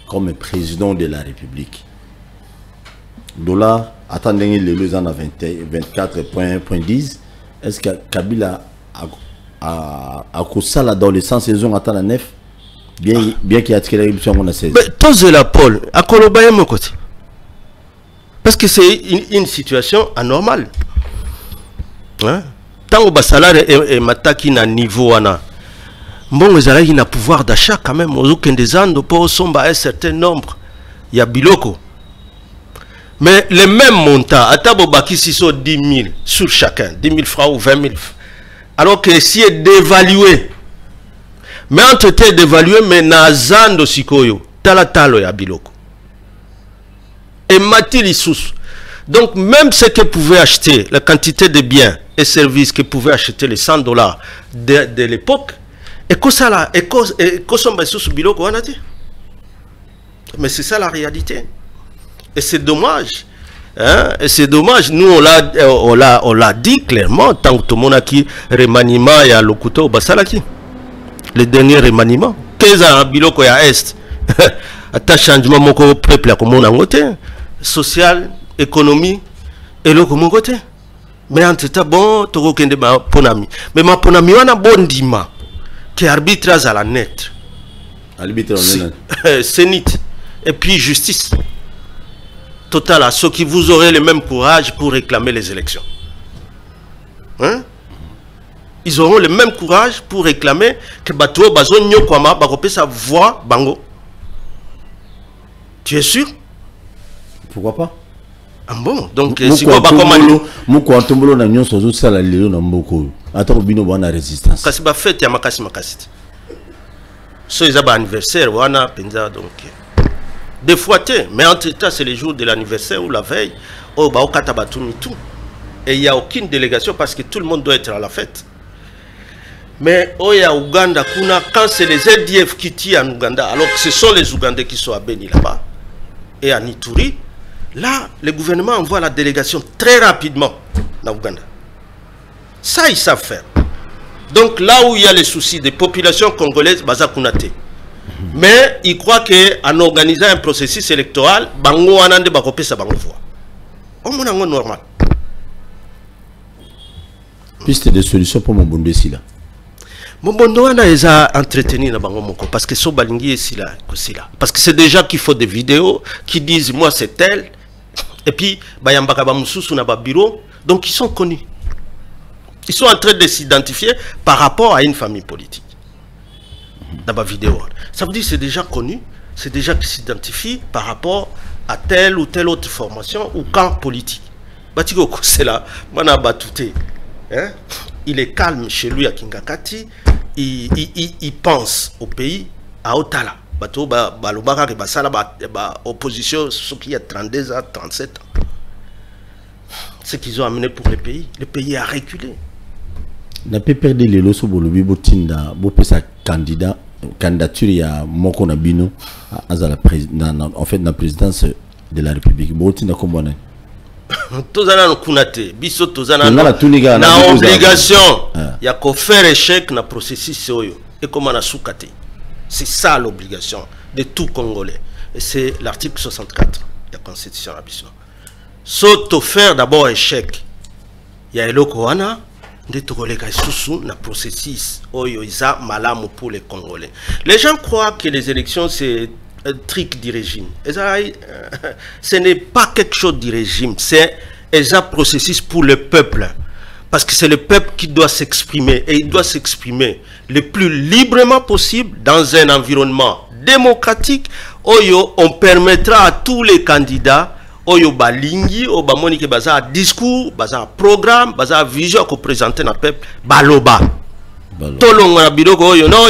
comme président de la République, dollar, attendez les deux ans à 24,10. Est-ce que Kabila a ça là dans les 100 saisons à la nef? Bien qu'il y ait tiré l'éruption on a 16. Mais tous la Paul, à Kolobaye mon côté. Parce que c'est une situation anormale. Hein? Tant que le salaire est mataki na niveau ana. Bon, les Araïs n'ont pouvoir d'achat quand même. Aux aucun des ans, pour somba un certain nombre. Il y a biloko. Mais les mêmes montants, à Tabobaki, si sont 10 000 sur chacun, 10 000 francs ou 20 000. Alors que si est d'évaluer, mais entre tes d'évaluer, mais na zando sikoyo, talatalo ya biloko. Et Mathilde sous. Donc même ce que pouvaient acheter, la quantité de biens et services que pouvaient acheter les $100 de l'époque, et que ça là, et que sont sous bilo qu'on a dit. Mais c'est ça la réalité. Et c'est dommage. Hein? Et c'est dommage. Nous on l'a dit clairement, tant que tout le monde a qui remaniement et à l'okuto basalaki. Le dernier remaniement. 15 ans bilo ko ya est. Ata changement moko peuple à comme on a voté. Social, économie et le comme côté. Mais en tout cas bon, toko kende ma ponami. Mais ma ponami wana bondima qui arbitrage à la net. Arbitre à la net. Sénit. Et puis justice. Total à ceux qui vous aurez le même courage pour réclamer les élections. Hein? Ils auront le même courage pour réclamer que Bato Bazo Nyokwama Bakopé sa voix Bango. Tu es sûr? Pourquoi pas? Ah bon? Donc si quoi comment Moko Antombolo na nyon sozo sala lelo na mboko. Ata obino bana résistance. Kasi ba fête ya makasi makasi. So ils ba anniversaire wana penza donc des fois mais en tout cas c'est les jours de l'anniversaire ou la veille oh ba okata batumi tout. Et il n'y a aucune délégation parce que tout le monde doit être à la fête. Mais au Ouganda, quand c'est les ZDF qui tirent en Ouganda, alors que ce sont les Ougandais qui sont à Beni là-bas, et à Nituri, là, le gouvernement envoie la délégation très rapidement en Ouganda. Ça, ils savent faire. Donc là où il y a les soucis des populations congolaises, Baza Kunate. Mais ils croient qu'en organisant un processus électoral, Bango Anande Bakope sa Bango voix. On est normal. Piste de solutions pour mon bon là. Mon bon doigt les a entretenus dans Bango parce que so balingi est là, parce que c'est déjà qu'il faut des vidéos qui disent moi c'est tel et puis bayambaka ba mususu na ba bureau, donc ils sont connus. Ils sont en train de s'identifier par rapport à une famille politique. Dans ma vidéo, ça veut dire c'est déjà connu, c'est déjà qu'ils s'identifient par rapport à telle ou telle autre formation ou camp politique. Batiko c'est là, mana batouté. Hein? Il est calme chez lui à Kingakati. Il pense au pays à Otala. Bato balobaka ke basala ba opposition ce qui a 32 ans, 37 ans. Ce qu'ils ont amené pour le pays a reculé. N'a pas perdu les lois sur le bibotinda, sa candidature ya Moko Nabino en fait la présidence de la République. Botinda comment on est? Tozana no kunate biso tozana na obligation ya ko faire échec na processus oyo et comment na soukate. C'est ça l'obligation de tout Congolais et c'est l'article 64 de la Constitution abisso. So to faire d'abord échec ya eloko wana de tokolega susu na processus oyo isa malamu pour les Congolais. Les gens croient que les élections c'est un truc du régime. Ce n'est pas quelque chose du régime, c'est un processus pour le peuple. Parce que c'est le peuple qui doit s'exprimer. Et il doit s'exprimer le plus librement possible dans un environnement démocratique. Oyo, on permettra à tous les candidats, Oyo Balingi, Obamoni, baza discours, baza programme, baza vision qu'on présente dans le peuple, Baloba. Non,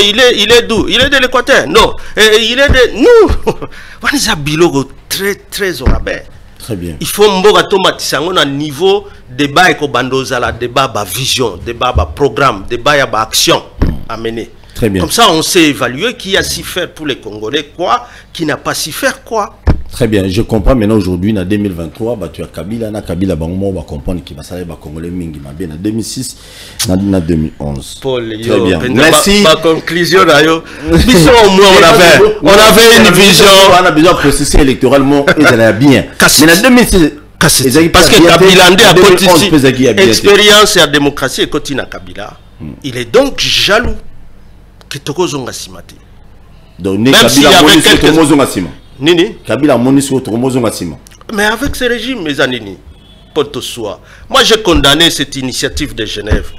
il est d'où? Il est de l'Équateur. Non, il est de nous. On est à Bilogo très très au rabais. Très bien. Il faut automatiser un niveau débat et la débat vision, débat programme, débat action à mener. Très bien. Comme ça, on sait évaluer qui a si faire pour les Congolais quoi, qui n'a pas si faire quoi. Très bien, je comprends maintenant aujourd'hui, en 2023, tu as Kabila, Kabila, on va comprendre qu'il va s'aller à Congolais Mingi, mais en 2006, en 2011. Paul, très bien. Merci. Ma conclusion, au moins, on avait une vision. On a besoin de processer électoralement, et ça allait bien. Mais en 2006, parce que Kabila a continué expérience et la démocratie et continue à Kabila. Il est donc jaloux que Toko Zonga Simati. Donc, même s'il y avait quelques... Nini? Kabila Monisco Tromozongasima. Mais avec ce régime, mes amis, Potosoa. Moi, j'ai condamné cette initiative de Genève.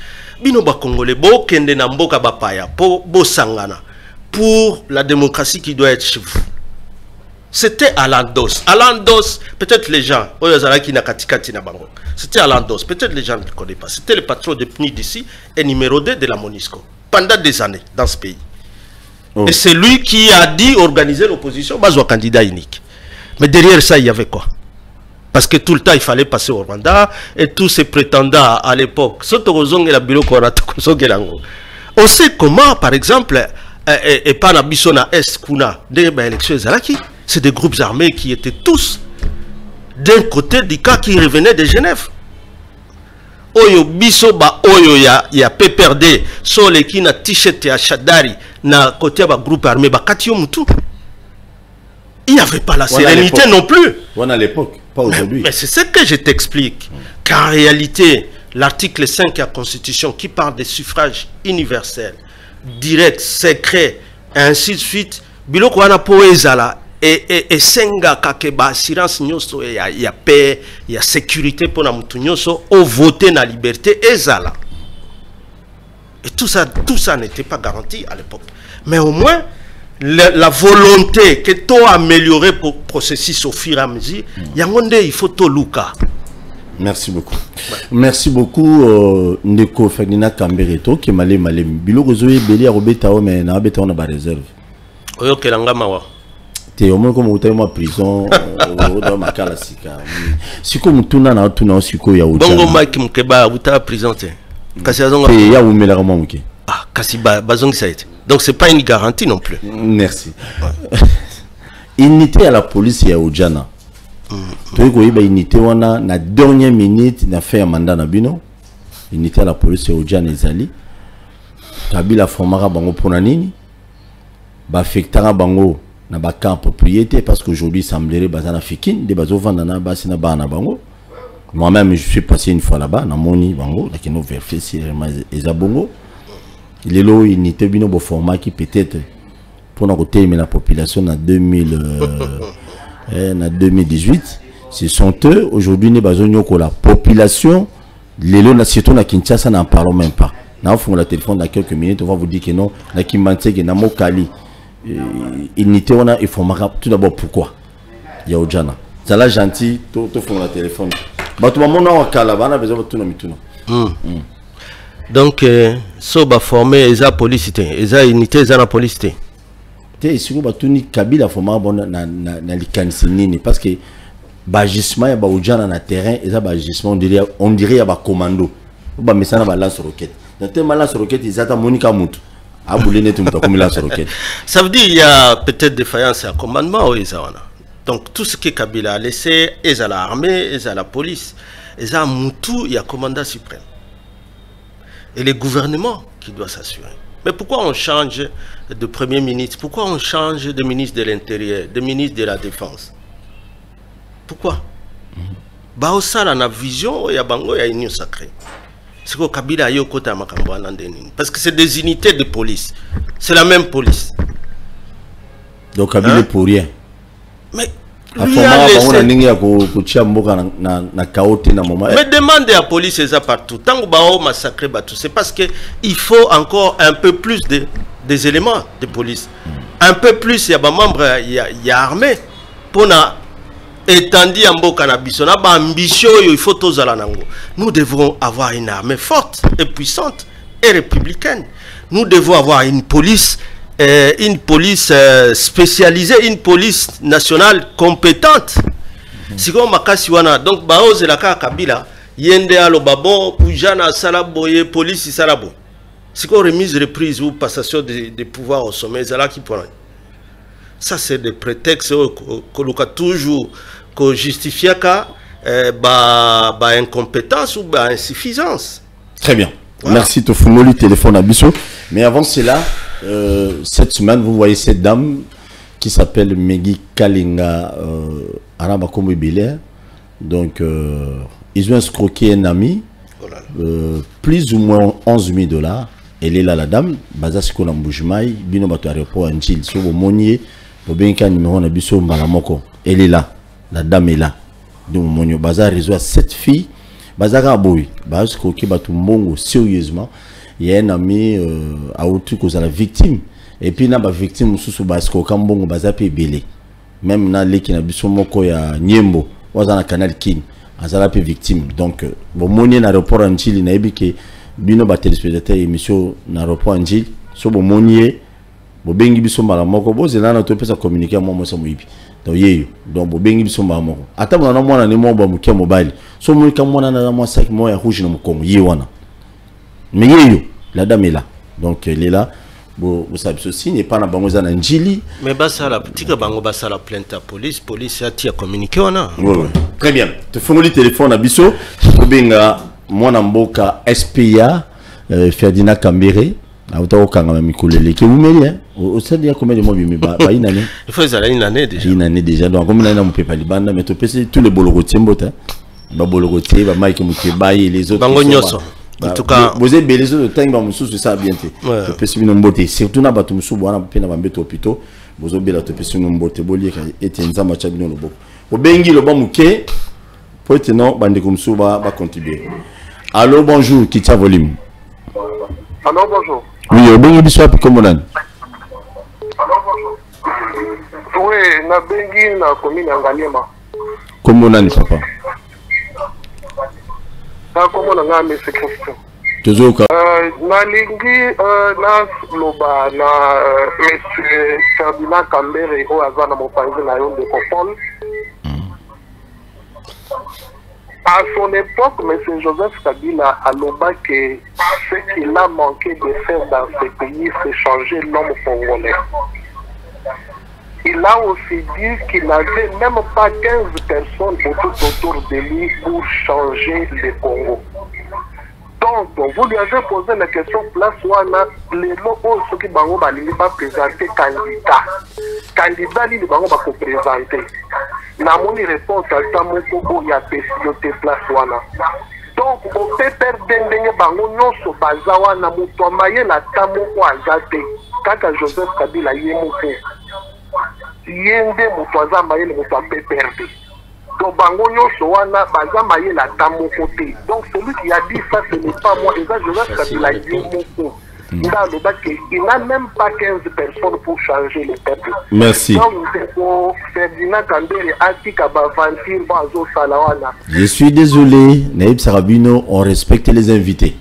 Binoba Congolais, Bo Kende Namboka Bapaya, Bo Sangana, pour la démocratie qui doit être chez vous. C'était Alain Dos. Alain Dos, peut-être les gens, c'était Alain Dos, peut-être les gens ne le connaissent pas. C'était le patron de PNI d'ici et numéro 2 de la Monisco pendant des années dans ce pays. Oh. Et c'est lui qui a dit organiser l'opposition, base au candidat unique. Mais derrière ça, il y avait quoi? Parce que tout le temps, il fallait passer au Rwanda. Et tous ces prétendants à l'époque, on sait comment, par exemple, et pas Nabisona Est, Kuna, des élections Zalaki, c'est des groupes armés qui étaient tous d'un côté du cas qui revenaient de Genève. Oyo bisoba oyo ya PPRD sole qui na t-shirt ya Shadari na côté ba groupe armé ba katio mutu. Il n'y avait pas la sérénité non plus. On à l'époque, pas aujourd'hui. Mais c'est ce que je t'explique. Qu'en réalité, l'article 5 de la Constitution qui parle des suffrages universels, directs, secrets, et ainsi de suite, biloko wana poezala et senga kakeba assurance nyoso il y a paix, il y a sécurité pour na mutu nyoso au voter na liberté ezala. Et tout ça n'était pas garanti à l'époque. Mais au moins la volonté que tu as amélioré pour le processus au fur et à mesure, il faut tout luka. Merci beaucoup. Ouais. Merci beaucoup Ndeko Ferdinand Kambereto qui m'a malé biloko zoé beli a robeta o mais na beta on a ba réserve. Oyo kelanga mawa. Te au moins comme vous avez ma prison dans ma kalasika. Siko mutuna na tuna siko ya uja. Bongo Mike Mkeba uta prison te. Kasi azonga. Te ya umela kama muke. Ah kasi bazongi ça été. Donc c'est pas une garantie non plus. Merci. Ouais. Unité à la police ya Ojana. Tu vois que unité wana na dernière minute na fait un mandat na bino. Unité à la police ya Ojana ezali. Kabila formera bango pona nini? Ba affectera bango na ba camp propriété parce qu'aujourd'hui semblerait bazana fikine de bazo vanda na basi na bana bango. Moi-même je suis passé une fois là-bas na moni bango la kino vérifier ezabongo. Il est là une unité bino bo format qui peut-être pour na côté mais la population en 2018 ce sont eux aujourd'hui ne bazonyo ko la population les lots na surtout na Kinshasa n'en parlons même pas. Na fond la téléphone dans quelques minutes on va vous dire que non na Kimbanse que na Mokali unité on a il faut tout d'abord pourquoi il y a Ojana ça là gentil tout fond la téléphone ba tout moment na wakala bana besoin de tout na mituno. Donc so ba former eza police eza unité eza na police te ici ba tuni Kabila former bon na likanisi nini parce que ba agissement ya ba Ojana na terrain eza ba agissement on dirait ya ba commando ba mesana ba lance roquette na tellement lance roquette izata Monica Mutu aboulé net mutu comme lance roquette. Ça veut dire il y a peut-être défaillance à commandement ou ezawana. Donc tout ce que Kabila a laissé eza la armée eza la police eza Mutu ya commandant suprême. Et le gouvernement qui doit s'assurer. Mais pourquoi on change de premier ministre? Pourquoi on change de ministre de l'Intérieur, de ministre de la Défense? Pourquoi? Baosala na vision ya bango ya union sacrée. C'est que Kabila yo kota makambo anandeni. Parce que c'est des unités de police. C'est la même police. Donc Kabila pour rien. Mais mais demandez à la police ça partout. Tant que bao massacre batou, c'est parce que il faut encore un peu plus des éléments de police. Un peu plus il y a des membres il y a armée pour na étendre en boka na biso na ba ambition il faut tozala nango. Nous devons avoir une armée forte et puissante et républicaine. Nous devons avoir une police spécialisée, une police nationale compétente. Si comme makasi wana donc baoze la Kabila yende alo babon ujana salaboye police salabo. Si comme remise reprise ou passation de pouvoir au sommet là qui prend. Ça c'est des prétextes que toujours que justifie ba incompétence ou ba insuffisance. Très bien. Voilà. Merci Tofumoli téléphone à Bissot. Mais avant cela cette semaine, vous voyez cette dame qui s'appelle Meggy Kalinga Arabakombo Belair. Donc, ils ont escroqué un ami, plus ou moins 11 000 $. Elle est là, la dame. Bazasiko Lamboujimaï, Bino Bato Aéroport Anjil, Sobo Monier, Bobenka numéro Nabiso Malamoko. Elle est là, la dame est là. Donc, Monio Bazar réseau 7 filles. Bazara Boy, Bazasiko Bato Mbongo, sérieusement. Il y a un ami à autre cause à la victime et puis na ba victime sous basko kambongo bazape belé même na leki na biso moko ya Nyembo waza na canal King azala pe victime donc bon moni na aéroport Anjili na ebike bino ba téléspectateur émission na aéroport Anjili so bon moni bobengi biso mbala moko bozela na to pesa communiquer moi moi ça moyibi donc yeyo donc bobengi biso mbala moko ata mwana mwana ni mo ba mukia mobile so mo ka mwana na moi sac moi ya rouge na mukongo ye wana mais yeyo la dame est là donc elle est là vous savez ceci n'est pas na bango za na njili mais basa la petite bango basa la plainte à police a tia communiqué wana ouais. Très bien te fongoli téléphone à biso bobenga mwana mboka SPA Ferdinand Kambere auto kanga mikolele ke umeli au stade ya combien de mois bimi ba une année il faut ça une année déjà donc comme on peut pas libanda mais to pese tous les bologotiers mbota ba bologotiers ba Mike Mukeba et les autres bango nyoso en tout cas vous avez les autres temps ba mususu ça bien te pese bino mbote surtout na batu mususu bwana pena ba mbeto hôpitaux vous obela to pese bino mbote bolier ka etenza macha bino loboko obengi lo ba muke pour tenir bande comme ça va contribuer. Allô bonjour qui t'a volume. Allô bonjour. Oui obengi biso api comme on a. Allô bonjour. Oui na bengi na commune Ngaliema. Comme on a ni papa. Na commune nga Monsieur Christian. Tozoka. Na lingi na loba na Monsieur Ferdinand Kambere o azana mopanzi na yo de Paul. À son époque, M. Joseph Kabila a loba que ce qu'il a manqué de faire dans ce pays, c'est changer l'homme congolais. Il a aussi dit qu'il n'avait même pas 15 personnes autour de lui pour changer le Congo. Donc, vous lui avez posé la question, place wana, les locaux, ceux qui bango balingi pas présenter candidat. Candidat, li bango ba ko présenter. Na moni réponse à ta moko ya pesiote place wana. Donc, au peut dendenge bango nyonso baza wana muto maye la ta moko azate. Kaka Joseph Kabila yemuko. Yende muto azamaye le muto perdre. Donc, bango nyonso wana baza maye la ta moko te. Donc, celui qui a dit ça, ce n'est pas moi. Et ça, Joseph Kabila yemuko. Il n'a même pas 15 personnes pour changer le peuple. Merci. Je suis désolé, Naïb Sarabino, on respecte les invités.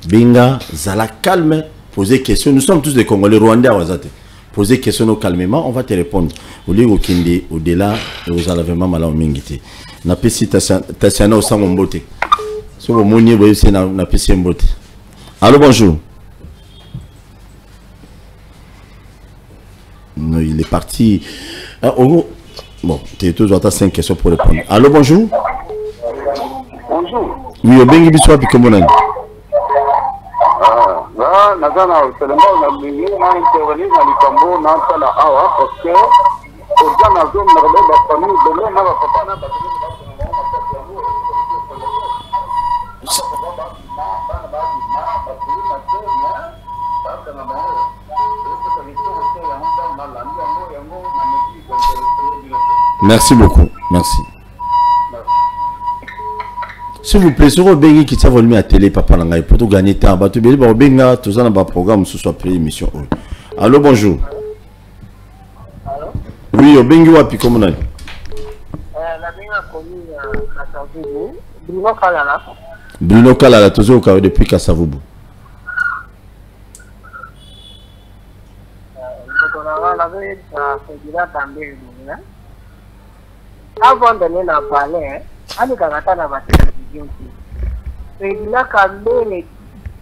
Binga, Zala, calme, posez question. Nous sommes tous des Congolais, Rwandais, Wazate. Posez question calmement, on va te répondre. Au-delà, vous allez vraiment mal en mingité. Na pesi Tassiana au sang mon beauté. Si vous m'oniez, vous voyez, na pesi en beauté. Allô, bonjour. Non, il est parti. Bon, tu es toujours à 5 questions pour répondre. Allô, bonjour. Bonjour. Oui, au Bengi Biswa, puis comment on a dit? Merci beaucoup, merci. S'il vous plaît, sur le Bengi qui t'a volé à télé, papa Langaï, pour tout gagner temps, bah tu veux dire, Benga, tout ça dans le programme, ce soit pris émission. Allô, bonjour. Allô? Oui, au Bengi, puis comment on a dit? La Benga connu à Kassavoubou. Bruno Kalala. Bruno Kalala, toujours au cas depuis Kassavoubou. Avant de venir en parler, on a regardé la télévision. Ferdinand Kambere,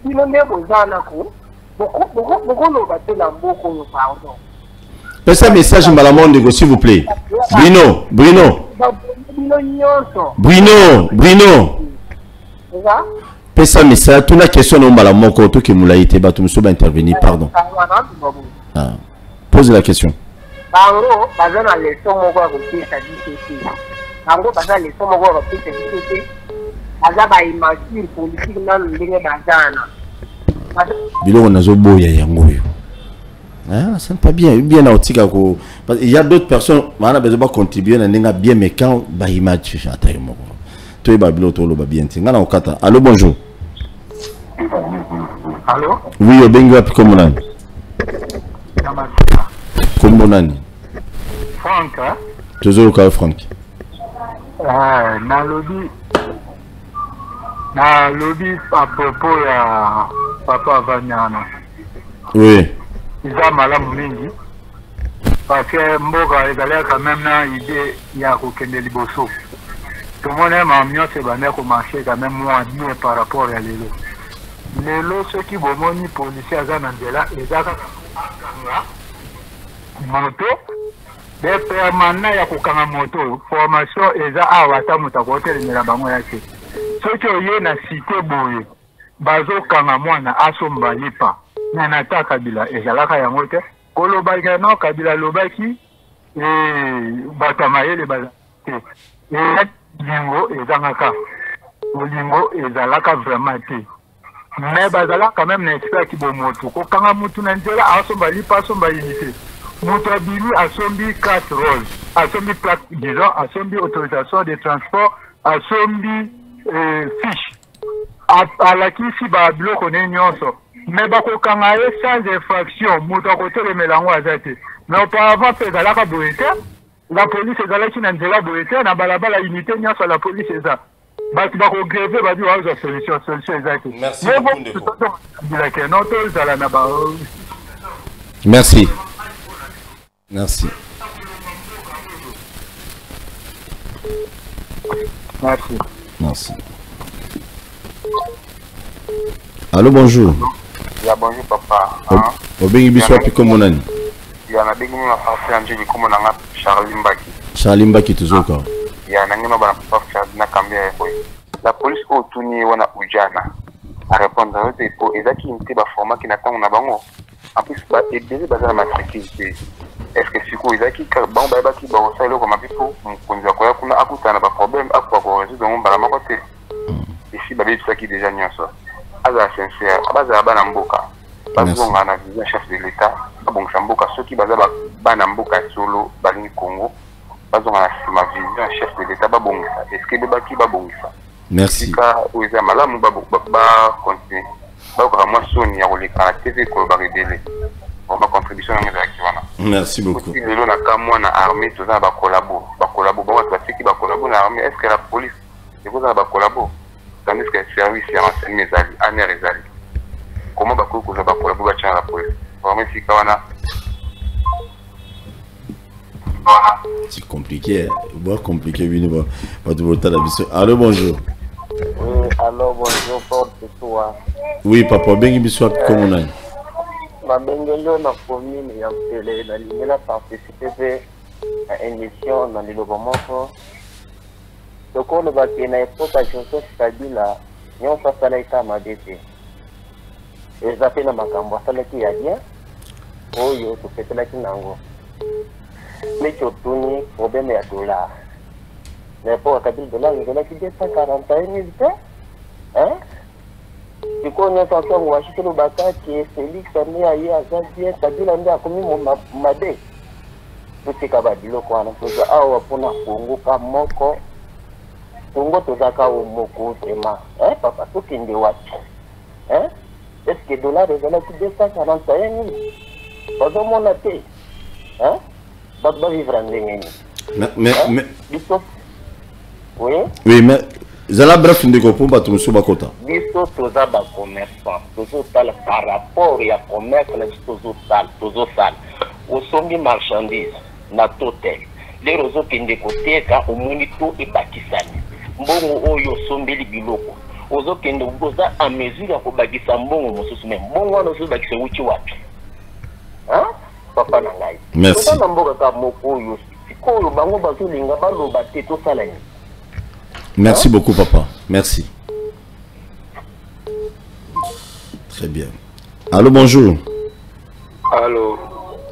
il ne me besoin beaucoup de battre la boucle au pardon. Passez un message à la monde, s'il vous plaît. Bruno. Passez un message, toute la question de la moko, tout qui m'a été battu, monsieur va intervenir, pardon. Pose la question. Bango, bazana leçon moko ya kopesa biso. Bango bazana leçon moko ya kopesa biso. Aza ba imagine politique nanu ndenge bazana. Biloko nazoboya yango yo. Ah, c'est pas bien à otika ko. Il y a d'autres personnes, on a besoin de contribuer na ndenge bien mais quand ba image atayo moko. Toi ba bilo to lo ba bien tinga na okata. Allô, bonjour. Allô? Oui, obengi wapi comme nani? Comme nani? Franck, hein? Toujours au cas Franck. Na lobby à propos ya Papa Vanyana. Oui. eza malamu mingi parce que mboka ezalaka quand même na idée ya kokende liboso tomone mam nyonso ebanda komarche quand même moins bien par rapport ya lelo soki bomoni policier aza na nzela eza kaka moto de permanent ya kokanga moto formation eza awa ata moto akotelemela bango yake soki oye na cité boye bazokanga mwana asomba lipa na nata Kabila ezalaka yango te kolobaki no Kabila lobaki bato mayele bazate lingo ezangaka olingo ezalaka vraiment te mais bazalaka quand même na expert ki bomoto kokanga mutu na nzela asomba lipa asomba unité moto abili asombi 4 rôles asombi plaque disons asombi autorisation de transport asombi fiche alakisi babiloko ne nyonso mais bakokanga ye sans infraction moto akotelemela yango aza te mais auparavant mpe ezalaka boye te la police ezalaki na nzela boye te na balabala unité nyonso la police eza bato bakogreve badi waozwa solution eza te bilake no tozala na ba merci merci merci merci. Allô, bonjour. Ya bonjour papa. Obengi biso api komonani. Ya na bengi na parti anjeli komonanga Charlie Mbaki. Charlie Mbaki tuzoka. Ya na ngino bana papa Charlie na kambia boy. La police ko tuni wana ujana. A répondre à eux pour ezaki inte ba format qui n'attend na bango. En plus ba ebele bazana matricule. Est-ce que siko ezaki ka ba ba ki ba ça le comme pipo mkonza ko yakuna akutana ba problème akwa ko résoudre on bala makote. Ici ba biso qui déjà nyonso. Aza sincère abaza bana mboka bazonga na vision chef de l'état abongisa mboka soki baza bana mboka solo balingi Congo bazonga na sima vision chef de l'état babongisa est-ce que bebaki babongisa merci ka oza malamu ba continuer ba ko moi soni ya koleka na TV ko ba rebelle pour ma contribution na ngeza kiwana merci beaucoup lelo na kamwa na armée toza ba collabo ba tiki ba collabo na armée est-ce que la police ekoza ba collabo tandis que le service est renseigné en Erzali. Comment va vous avez pour la police? C'est compliqué, compliqué. Allô, bonjour. Oui, allô, bonjour, porte toi. Oui, papa, bien bisou comme on a. Ma bengelo na commune ya télé na lingela participer à une émission dans le Lobomoko. Donc on va qu'il y ait Joseph Kabila, nous ça ça l'aita madete. Et ça fait na makambo ça l'aita ya bien. Oh yo to fait la kinango. Mais tu tournes problème ya dollar. Mais pour Kabila dollar il a qui 241 000 hein? Tu connais ça comme Washington Obaka qui est Félix André ayi azazia Kabila ndio akomi made. Tout kabadilo kwa na poza awa pona Congo ka moko. Congo tozaka omoko vraiment hein papa tokende wapi hein est-ce que dollar ezalaki 241 000 bazomona te hein bato bavivre ndenge nini biso oui mais zala bref ndeko mpo bato mosusu bakota biso toza bacommerçant tozotala par rapport ya commerce na biso tozosala osombi marchandise na totel lero ozokende koteka omoni to ebakisani mbongo oyo sombeli biloko ozokende ugoza a mesure ya kobakisa mbongo mosusu me mbongo wana ozobakisa wuti wapi hein papa na ngai merci tozana mboka ka moko oyo sikoyo bango bazolinga baloba te tosala nini merci beaucoup papa merci très bien allô bonjour allô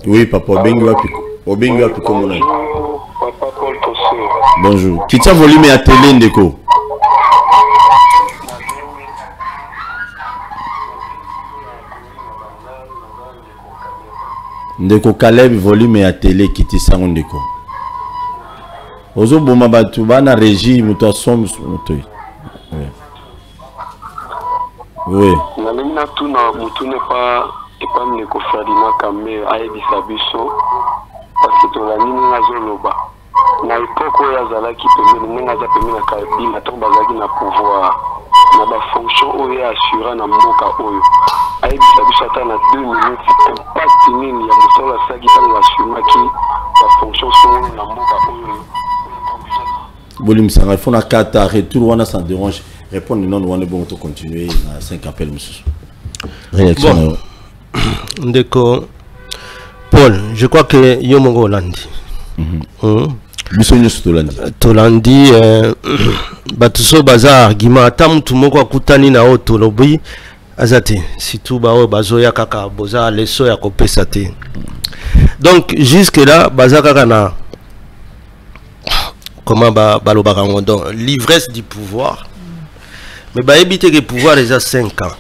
oui papa obengi wapi comme on a papa Paul Tosso bonjour kitia volume ya télé ndeko ndeko Caleb volume ya télé kitisa ndeko ozo boma batu bana régie muto asom muto oui na lemina tuna mutu ne pas ndeko Ferdinand Kambe ayebisa biso parce que tola nini ngazoloba na époque oyo azalaki pembeni ndenge aza pembeni na Kabila to bazalaki na pouvoir na bafonction oyo assura na mboka oyo ayebisa biso ata na 2 minutes impact nini ya mosala asalaki ntango asumaki bafonction songolo na mboka oyo. Bolimisanga, il faut na kata retour wana sans dérange. Répondre non, on est bon pour continuer à 5 appels, monsieur. Réaction. Bon. Ndeko Paul, je crois que Yomongo Olandi. Bisogno Tolandi. Tolandi, batuso baza argument atam tumoko akutani na oto lobi azate situ ba bazoya kaka boza leso ya kopesa te. Donc jusque là baza kaka na comment balobaka ngondo l'ivresse du pouvoir. Mais bah éviter que le pouvoir est à 5 ans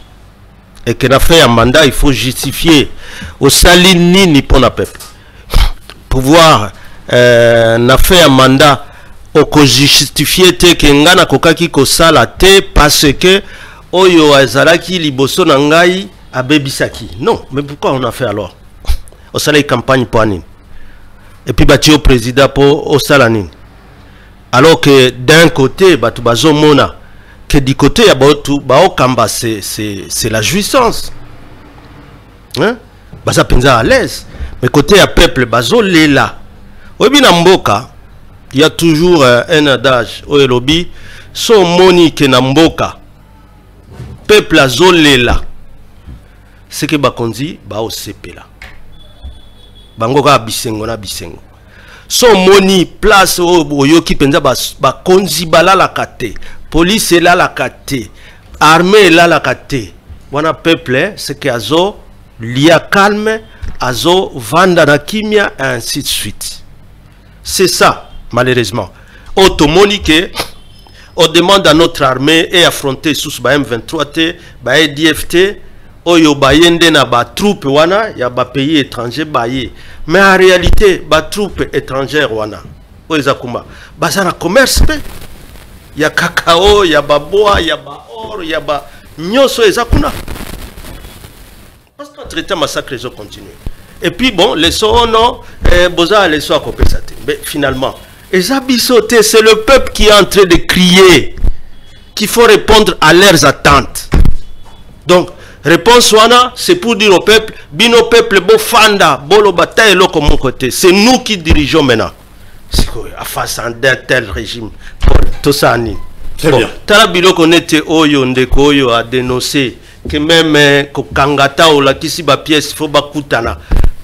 et que la fait un mandat il faut justifier au salini ni pour la peuple. Pouvoir n'a fait un mandat au ko justifier te que ngana kokaki ko sala te parce que oyo azalaki liboso na ngai abebisaki. Non, mais pourquoi on a fait alors? Au salé campagne pour Anine. Et puis bâti au président pour au salanine. Alors que d'un côté batu bazo mona que du côté ya baotu baokamba c'est la jouissance. Hein? Baza penza à l'aise. Mais côté ya peuple bazo lela. Obi na mboka, il y a toujours un adage au lobby so moni ke na mboka. Peuple azo lela. C'est que bakonzi ba osepela. Bango ka bisengo na bisengo. So moni place oyoki penza bakonzi balala kate. Police est là la kate. Armée est là la kate. Wana peuple c'est que azo lia calme, azo vanda na kimia et ainsi de suite. C'est ça malheureusement. Automonique on demande à notre armée et affronter sous ba M23 T, ba DFT, oyo bayende na ba troupe wana ya ba pays étranger baye. Mais en réalité ba troupe étrangère wana. Oezakuma. Baza na commerce pe. Il y a cacao, il y a bois, il y a or, il y a nyoso ezakuna. Parce que traiter massacre les continue. Et puis bon, les sons non, boza les sons à compensate. Mais finalement, ezabisote, c'est le peuple qui est en train de crier qu'il faut répondre à leurs attentes. Donc réponse wana, c'est pour dire au peuple, bino peuple bo fanda, bolo bataille lo comme mon côté. C'est nous qui dirigeons maintenant. Face à un tel régime. Tout ça, très bien. Talabilo connaît Oyo Ndeko Oyo a dénoncé que même Kangata ou la kisi ba pièce faut bakutana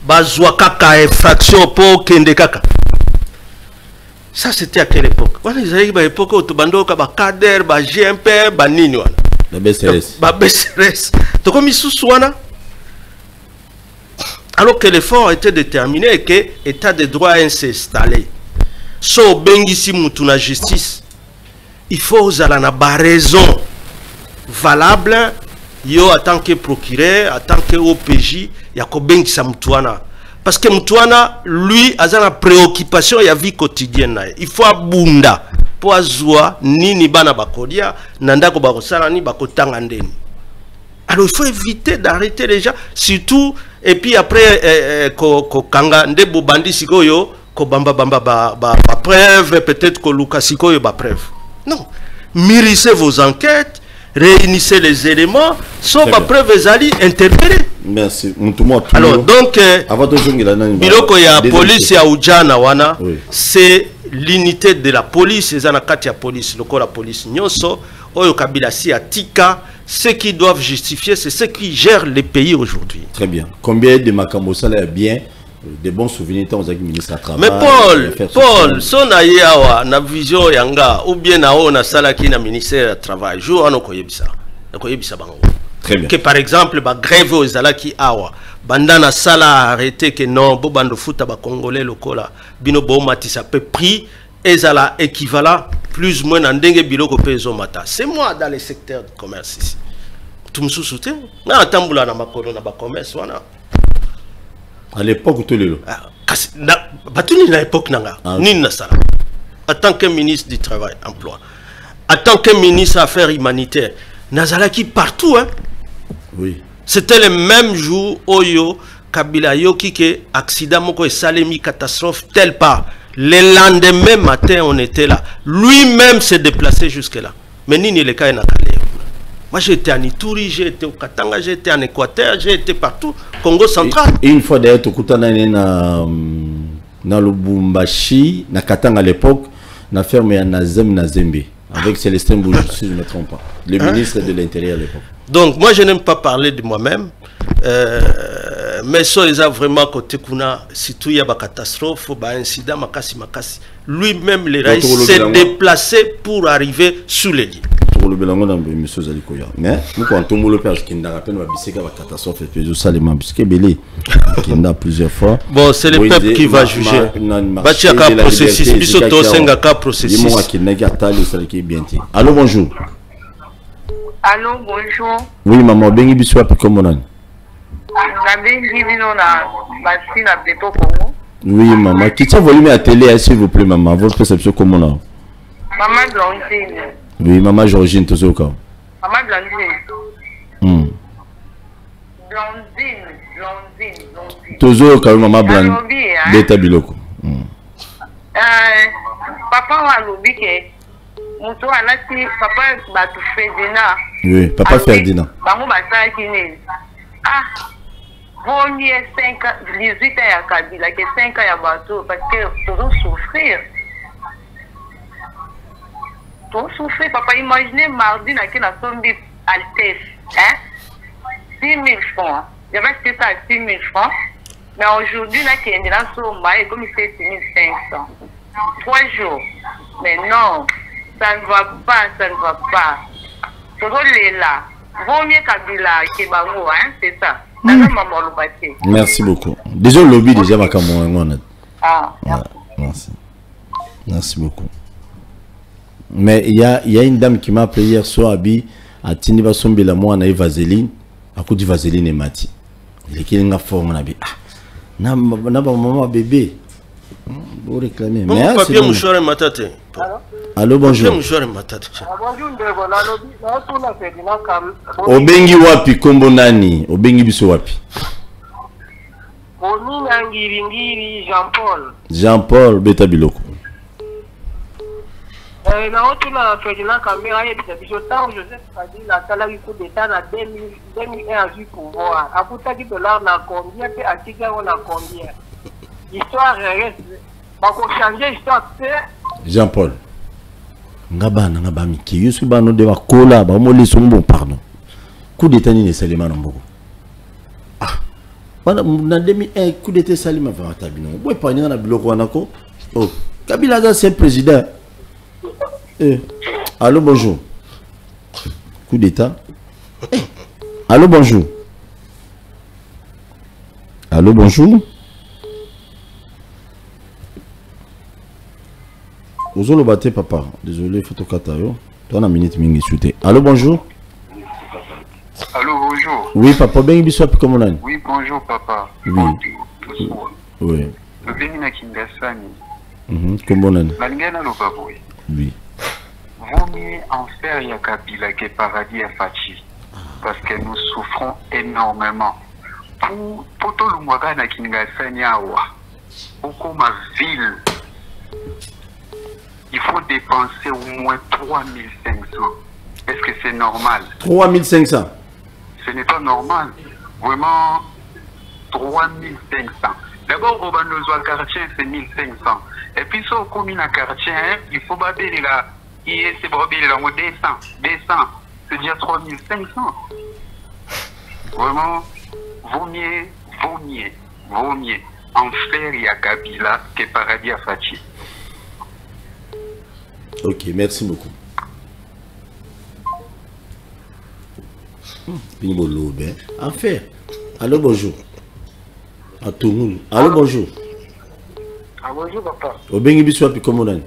bazwa kaka infraction pour kende kaka. Ça c'était à quelle époque? On est à l'époque où tobando ka ba Kader ba GMP ba nini wana. La BCRS. Ba BCRS. To comme wana. Alors que l'effort était déterminé et que l'état de droit s'est installé. So bengisi mutu na justice. Il faut zala ba raison valable yo en tant que procureur, en tant que OPJ, ya ko bengisa mutuana. Parce que mutuana lui a une préoccupation ya vie quotidienne. Il faut abunda pour azwa nini bana bakodia nandako bakosala ni bakotanga ndeni. Alors il faut éviter d'arrêter les gens surtout et puis après kanga ndebo bandi sikoyo ko bamba ba preuve peut-être que Lucas sikoyo ba preuve. Non, mûrissez vos enquêtes, réunissez les éléments, sauf après vous allez interpeller. Merci. Alors donc, biloko ya police ya ujana wana, c'est l'unité de la police, c'est la police, la police nyoso, oyo kabila si atika, ceux qui doivent justifier, c'est ceux qui gèrent les pays aujourd'hui. Très bien. Combien de Makamosala est bien? Des bons souvenirs dans le ministre à travail. Mais Paul, son awa na vision yanga ou bien na na sala qui na ministère du travail. Jo ano koyebisa. Na koyebisa bango. Très bien. Que par exemple ba grève aux zala qui awa bandana sala arrêté que non bo bando futa ba congolais lokola bino bo matisa peu prix ezala équivalent plus ou moins na ndenge biloko pezo mata. C'est moi dans le secteur du commerce ici. Tout me soutient. Na tambula na makolo na ba commerce wana. À l'époque, tout le monde. À l'époque, en tant que ministre du Travail, Emploi, en tant que ministre Affaires humanitaires, Nazalaki partout. Hein? Oui. C'était le même jour où Kabila Yoki que accident moko et salemi catastrophe tel part. Le lendemain matin, on était là. Lui-même s'est déplacé jusque là. Mais nini le cas est Moi, j'ai été en Ituri, j'ai été au Katanga, j'ai été en Équateur, j'ai été partout, Congo central. Et une fois d'ailleurs, tu as na Lubumbashi, na Katanga à l'époque, na ferme à Nazem Nazembe, avec Célestin Boujou, si je ne me trompe pas, le ministre de l'Intérieur à l'époque. Donc, moi, je n'aime pas parler de moi-même, mais ça, ils ont vraiment côté Kuna, si tout y a une catastrophe, un incident, makasi. Lui-même, les rails s'est déplacé pour arriver sous les lits. Pour le Bélango, M. Zalikoya. Mais, nous, quand on le père, qui n'a pas rappelé, la catastrophe, et puis ça, les membres, puisque Belé, qui n'a plusieurs fois. Bon, c'est le peuple qui va juger. Bachaka processus, Bisoto Sengaka processus. Allô, bonjour. Allô, bonjour. Oui, maman, bien, il y a comme on a. Oui, maman. Qui t'a volume à télé, s'il vous plaît, maman. Votre perception, comment on a? Maman Blanchine. Oui, maman Georgine, tout ça. Maman Blanchine. Blondine. Toujours quand maman Blanchine. Beta Biloko. Papa wa lobi ke muto alati papa batu Ferdinand. Oui, papa Ferdinand. Bango basala kine. Ah. Vaut mieux 5 ans, 18 ans à Kabila que 5 ans à bateau parce que toujours souffrir. Tout souffrir, papa, imaginez mardi na qui na sombi Altesse, hein? 6 000 francs. J'avais acheté ça à 6 000 francs. Mais aujourd'hui, là, qui est dans son maïs, comme c'est 6 500. 3 jours. Mais non, ça ne va pas, ça ne va pas. Toujours les là. Vaut mieux Kabila que Bango, hein? C'est ça. Merci beaucoup. Déjà, le lobby, déjà, ma caméra. Ah, merci. Merci beaucoup. Mais il y a une dame qui m'a appelé hier soir à Tiniba Sombi la moi, on a eu vaseline. À coup de vaseline et mati. Il est qui est fort, on a dit. Ah, n'a pas maman bébé. Vous réclamez. Mais papier mouchoir et matate. Allô, bonjour. Papier mouchoir et matate. Obengi wapi kombo nani? Obengi biso wapi? Onina ngiri Jean-Paul. Jean-Paul Beta Biloko. Na otuna Ferdinand Kambere aye biso tant Joseph Kabila tala coup d'état na 2001 à pouvoir. Akutaki dollar na combien pe atika on a combien? Histoire reste ba ko changer histoire Jean-Paul. Ngaba miki yusu bano de bakola ba mo leso bon pardon. Coup d'état ni Salima Namboko. Ah. Bana na 2001 coup d'état Salima va tabino. Boy pa ni na biloko wanako. Oh, Kabila za c'est président. Allô, bonjour. Coup d'état. Allô, bonjour. Allô, bonjour. Ozolo bate papa. Désolé, photocatayo. Toi, la minute mingi shooté. Allô, bonjour. Allô, bonjour. Oui, papa, ben bisou comment on a? Oui, bonjour, papa. Oui. Oui. Le Bénin Kingasani. Comment on a? Malingana le baboué. Oui. Vaut mieux en faire Yakabila que paradis à Fachi. Parce que nous souffrons énormément. Pour tout le monde qui Kingasani awa, pour ma ville, il faut dépenser au moins 3500. Est-ce que c'est normal? 3500. Ce n'est pas normal. Vraiment, 3500. D'abord, au Bandozoa quartier, c'est 1500. Et puis, sur le commune à quartier, il faut battre là. C'est pour la 200. C'est-à-dire 3500. Vraiment, vaut mieux en faire Yakabila que paradis à Fachi. Ok, merci beaucoup. En fait, allô, bonjour. À tout le monde. Allô, bonjour. Ah, bonjour, papa. Au Bengi Biswa, puis comment on a?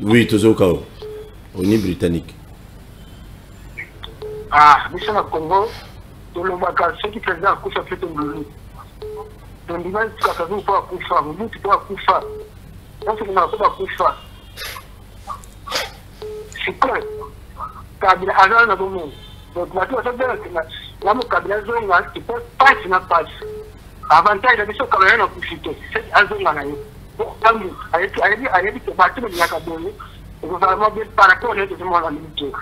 Oui, toujours au cas où. On est britannique. Ah, mission à Congo, dans le Maka, ceux qui faisaient un coup, ça fait un boulot. Donc, il va être capable de faire un coup, vous dites pas un coup, on se met à coup, c'est quoi? Kabila, alors, on a besoin. Donc, maintenant, ça veut dire que là, mon Kabila, il peut pas, il n'a pas. Avantage de ce qu'on a pu citer, c'est un zone à l'année. Donc, il y a des bâtiments qui ont gouvernement de paracord et de moi la limite.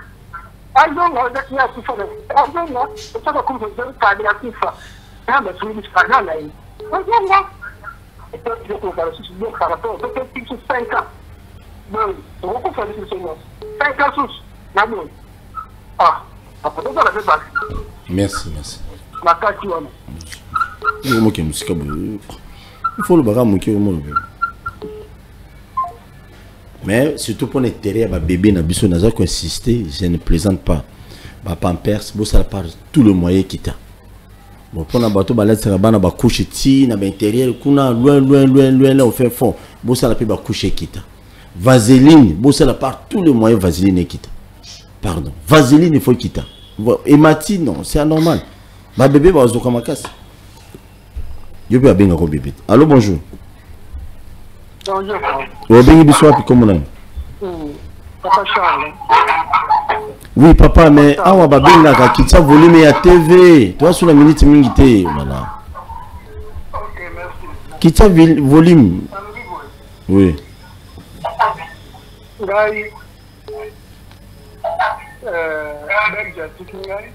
Azonga ya kufa. Azonga utaka kumveza kadi ya kufa. Namba tuli sana na hii. Azonga. Então, eu vou colocar isso de paracord, porque tem que 5 ans. Bon, on va faire des solutions. 5 ans sous. Na bon. Ah, après ça la fait pas. Merci, merci. La carte tu vois. Il faut le bagarre qui est mais surtout pour les terres, bébé n'a besoin de insister, je ne plaisante pas. Pampers, ça part tout le moyen qui t'a. Bon, pour un bateau, ça va ba couche ti na intérieur, kuna loin là on fait fond. Bon ça la peut ba couche qui t'a. Vaseline, bon ça la part tout le moyen vaseline qui t'a. Pardon, vaseline il faut qui t'a. Hématine non, c'est anormal. Ma bébé va au kamakas. Yo bien bien bébé. Allô bonjour. Bonjour. Vous bien bisous puis comment on Papa Charles. Oui papa mais awa babenga ka kitsa volume ya TV. Toi sur la minute mingi te voilà. OK, merci. Kitsa volume. Oui. Ngai Belgique tikingai.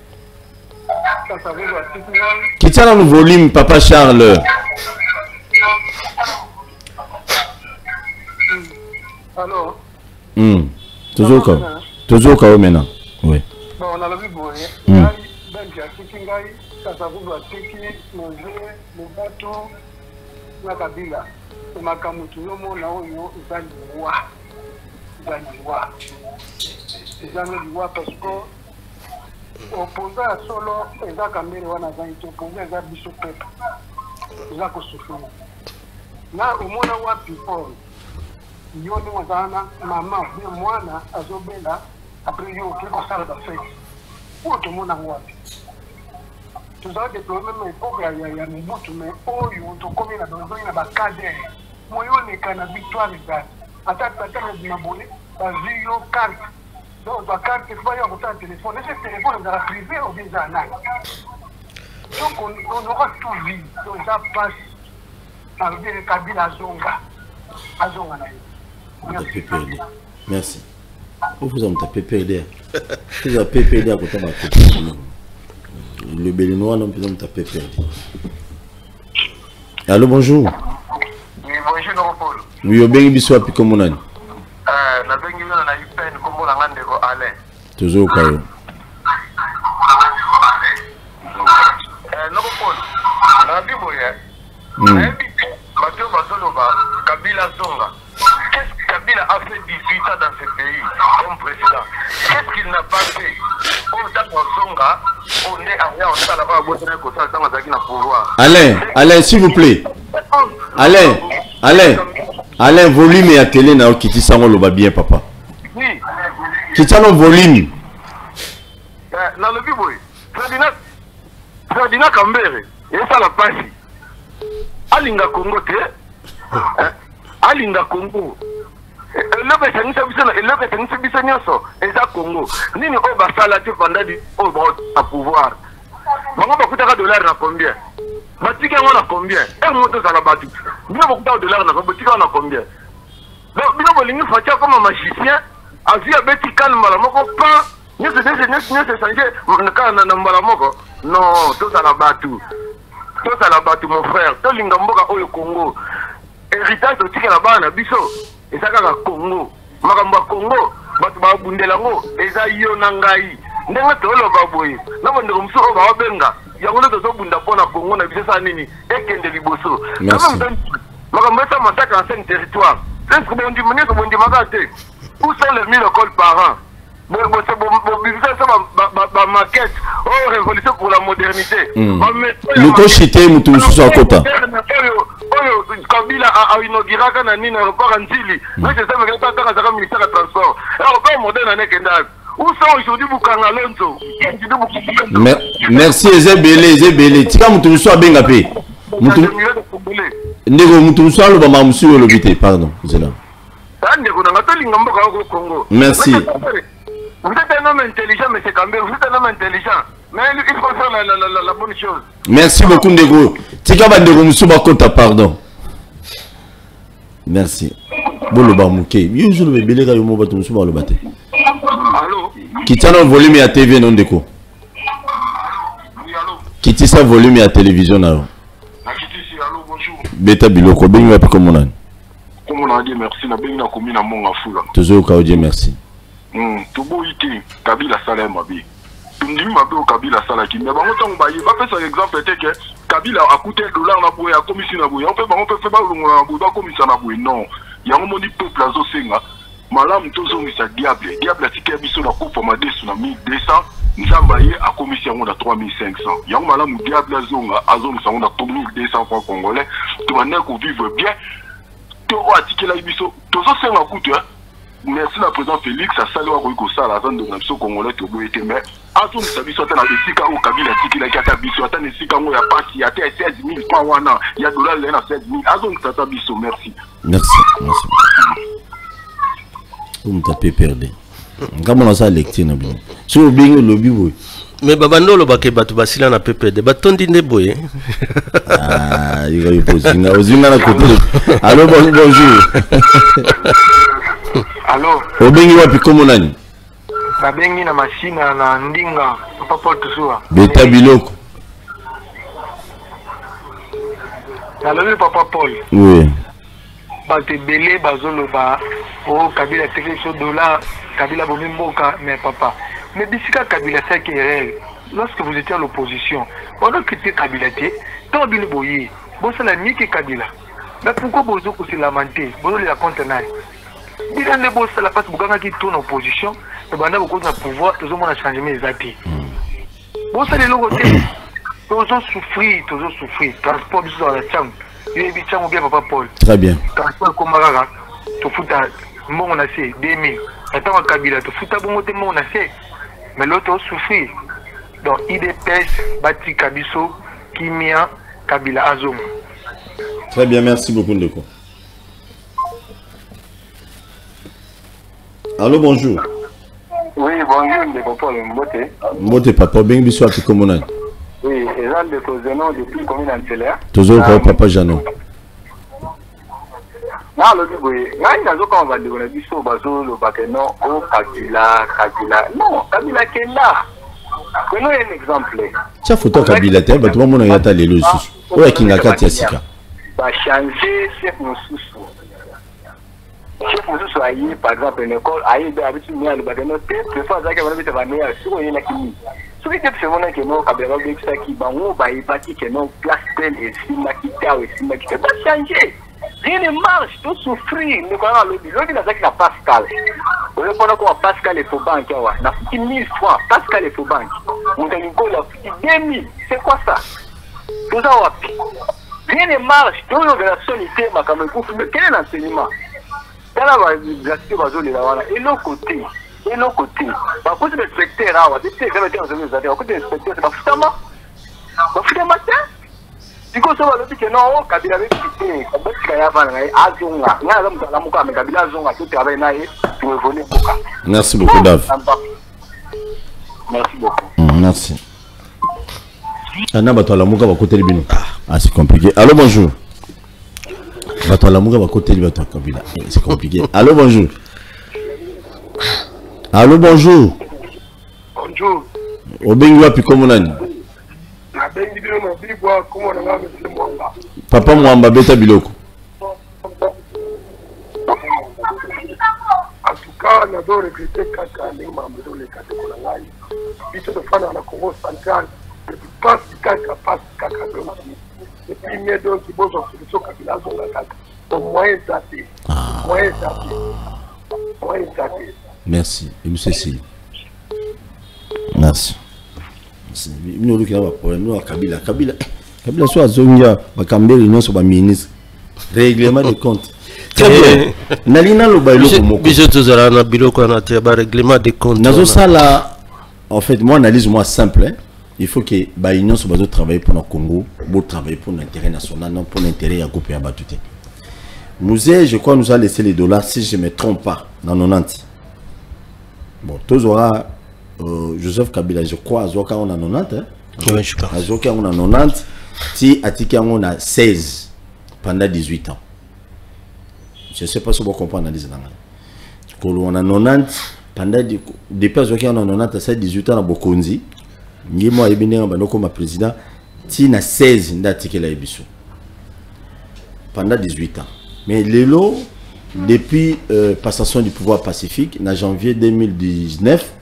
Ça veut dire tikingai. Kitsa le volume papa Charles. Alors. Toujours quand maintenant. Oui. Bon, on a la vie boye. Belgique tikingai. Ça veut dire tiki manger le bateau na kabila. Makamutu no mona oyo izali wa. Parce que opposé à solo eza kamere wana zangi opposé eza biso peuple eza ko souffrir na umona wa people yoni wazana mama bien mwana azobela après yo ke ko sala ba fête pour tout mona wapi tout ça des problèmes mais pour ya mutu mais oyo to komi na besoin na ba cadre moyo ne kana victoire za ataka na bonne bazio carte donc la carte il faut y avoir un téléphone et ce téléphone dans la privée ou bien dans la donc on aura tout vu donc ça passe avec le Kabila Zonga merci vous avez tapé PPD vous avez PPD à côté de le Béninois non plus tapé PPD. Allô bonjour. Oui bonjour Paul. Oui au bien bisou puis comment on a na bengi na ipeni kombo la ngande ko Alain toujours kayo no Paul na bibo ya Mathieu Bazoloba Kabila Zonga. Qu'est-ce que Kabila a fait 18 ans dans ce pays comme président? Qu'est-ce qu'il n'a pas fait? On d'accord Zonga on est à rien on ça là-bas bossé ko ça dans la pouvoir. Alain s'il vous plaît. Alain, volume et à télé na okiti sango loba bien papa. Oui. Kitano volume. Na le biboy. Ferdinand Kambere, et ça la passe. Alinga Congo te. Alinga Congo. Le besangisa bisana, le besangisa bisanya so, eza Congo. Nini o basala te pendant du au pouvoir. Bango bakutaka dollar na combien? Batika on a combien? Un moto ça la battu. Bien beaucoup de dollars na batika on a combien? Donc bino bolingi fatia comme un magicien, azia beti calme la moko pas. Ni se changer na mbala moko. Non, tout ça la battu. Tout ça la battu mon frère. To linga mboka oyo Congo. Héritage de tika la bana biso. Et ça ka Congo. Makambo Congo, batu ba bundela ngo eza yo na ngai. Ndenga tolo baboyi. Na bondeko muso ba benga. Yango to bunda pona Congo na bisa nini ekende liboso. Makambo ça massacre en 5 territoires. C'est ce que on dit mener comme on dit magate. Où sont les 1000 écoles par an? Maquette, oh révolution pour la modernité. Le cochité mutusu à kota. Kabila a inauguré quand nini aéroport Anzili. Mais c'est ça mais quand ça ministère de transport. Aéroport moderne n'est qu'un où sont aujourd'hui Bukanga Lonzo? Merci Ezebele. Tika mutusu a bengape. Ndego mutusu a lo ba mamusu yo lobité, pardon, c'est là. Merci. Vous êtes un homme intelligent, M. Kambé, vous êtes un homme intelligent. Mais il faut faire la bonne chose. Merci beaucoup, Ndego. Tika ba Ndego Musuba Kota, pardon. Merci. Boloba Mouké. Yo le bébé ga yo mo bato musuba lo bate. Allô? Kitana volume à TV non déco. Oui, allô? Kiti sa volume à télévision na. Nakiti, allô, bonjour. Beta biloko bengi wapi comme on a. Comme on a dit, merci, na bengi na komi na monga fula. Toujours ka Dieu merci. Tobo ite Kabila sala mabi. Tumdimi mabe o Kabila sala ki. Mais bango tango ba yeba pesa exemple était que Kabila a coûté $1 na boya commission na boya. On peut faire ba longola na boya commission na boya. Non. Yango moni peuple azo senga. Malamu tozo misa diable. Diable atike biso na coupe ma desu na 1200. Nzamba ye a commission na 3500. Yango malamu diable azonga azonga na 3200 francs congolais. Tu vas ko vivre bien. To atike la biso tozo senga coûte merci la président Félix a salué au sala avant de l'absence congolais to boyete mais azo misabiso ata na esika o Kabila tikila kata biso ata na esika ngo ya pasi ya 16000 francs wana ya dollar na 16000 azo misata biso merci. Merci. Vous me tapez perdu. Comment on ça lecture na bien. Sur bien lobby boy. Mais babandolo ba ke batu basila na PPD batondi nde boye. Ah, il va y poser na ozinga na côté. Allô bonjour. Allô. Obengi wapi komo nani? Babengi na machine na ndinga papa Paul Tusua. Beta biloko. Allô papa Paul. Oui. Bate belé bazoloba o Kabila teke so dollar Kabila bomimboka mais papa. Mais bisika Kabila c'est qui est réel. Lorsque vous étiez à l'opposition, on a critiqué Kabila tant bien boyer. Bon c'est la mieux que Kabila. Mais pourquoi vous se lamenter? Vous la contenir. Bien les boss la passe buganga qui tourne en opposition, mais banda beaucoup de pouvoir, tout le monde a changé mes avis. Bon ça les logos toujours souffrir. Transport bis dans la chambre. Il est bien bien papa Paul. Très bien. Transport comme Maraga, tu fouta mon on a fait 2000. Attends Kabila, tu fouta bon côté mon on a fait. Mais l'autre souffrir. Donc IDPS Bati Kabiso Kimia Kabila Azom. Très bien, merci beaucoup Ndeko. Allô, bonjour. Oui, bonjour, Ndeko Paul Mbote. Mbote papa, bien biso ati komona. Oui, et là, de Tozeno, depuis commune Antelaire. Toujours papa Jano. Non, le dit, oui, on va dire, on a dit, le Bakeno, au Kabila. Non, Kabila qui est là. Prenons un exemple. Tiens, photo Kabila, tu vas tout le monde y a les losus. Ouais, Kingaka Tiasika. Va changer chef Moussou. Chef Moussou aïe, par exemple, une école, aïe, d'habitude, mais le Bakeno, des fois, ça va être un meilleur, si on est là qui ce qui est vraiment que nous, Kabila, qui va bâtir que nous, place telle et si ma qui t'a et si ma qui t'a pas changé. Rien ne marche, tout souffrir. Nous connaissons l'autre, il a Pascal. On a dit Pascal est faux banque. On a fait 1000 francs. Pascal est faux banque. On a fait 2000. C'est quoi ça? Tout ça, rien ne marche. Toute l'organisation était ma caméra. Quel est l'enseignement? Dans la gratuité, et l'autre côté. Par contre, le inspecteur, on a dit que c'est pas foutement. Si vous avez dit que non, Kabila avait quitté, merci beaucoup, Dave. Merci beaucoup. Merci. Anna Batalamuka va côté Libino. Ah, c'est compliqué. Allô, bonjour. Batalamuka va côté Libino. C'est compliqué. Allô, bonjour. Allô, bonjour. Bonjour. Obengwa Pikomonani. Papa Mwamba Beta Biloko. En tout cas, on a regretté Kaka, les membres de l'État de Konangaï. Puis de faire dans la Congo centrale, et puis passe Kaka, et puis mais donc il faut une solution Kabila Zonga Kaka. Moyen tapé. Merci. Et nous Cécile. Merci. Nous avons un problème. Nous Kabila soit Zonga, Bakambeli, non sur ministre. Règlement de compte. Très bien. Nalina lo bailo komoko. Biso tozala na biloko na te ba règlement de compte. Nazo sala en fait moi analyse moi simple. Hein? Il faut que ba union soit bazo travailler pour le Congo, beau travailler pour l'intérêt national, non pour l'intérêt à groupe et à batouté. Je crois nous a laissé les dollars si je me trompe pas dans 90. Bon, tous aura Joseph Kabila, je crois Azoka on a 90 hein. Oui, je pense. Azoka on a 90, si Atika on a 16 pendant 18 ans. Je ne sais pas si vous comprenez l'analyse. On a 90, pendant depuis on a 90 à 18 ans à Bokonzi, moi et bien comme président, tina 16 d'articles la émission. Pendant 18 ans. Mais l'élo, depuis passation du pouvoir pacifique, en janvier 2019,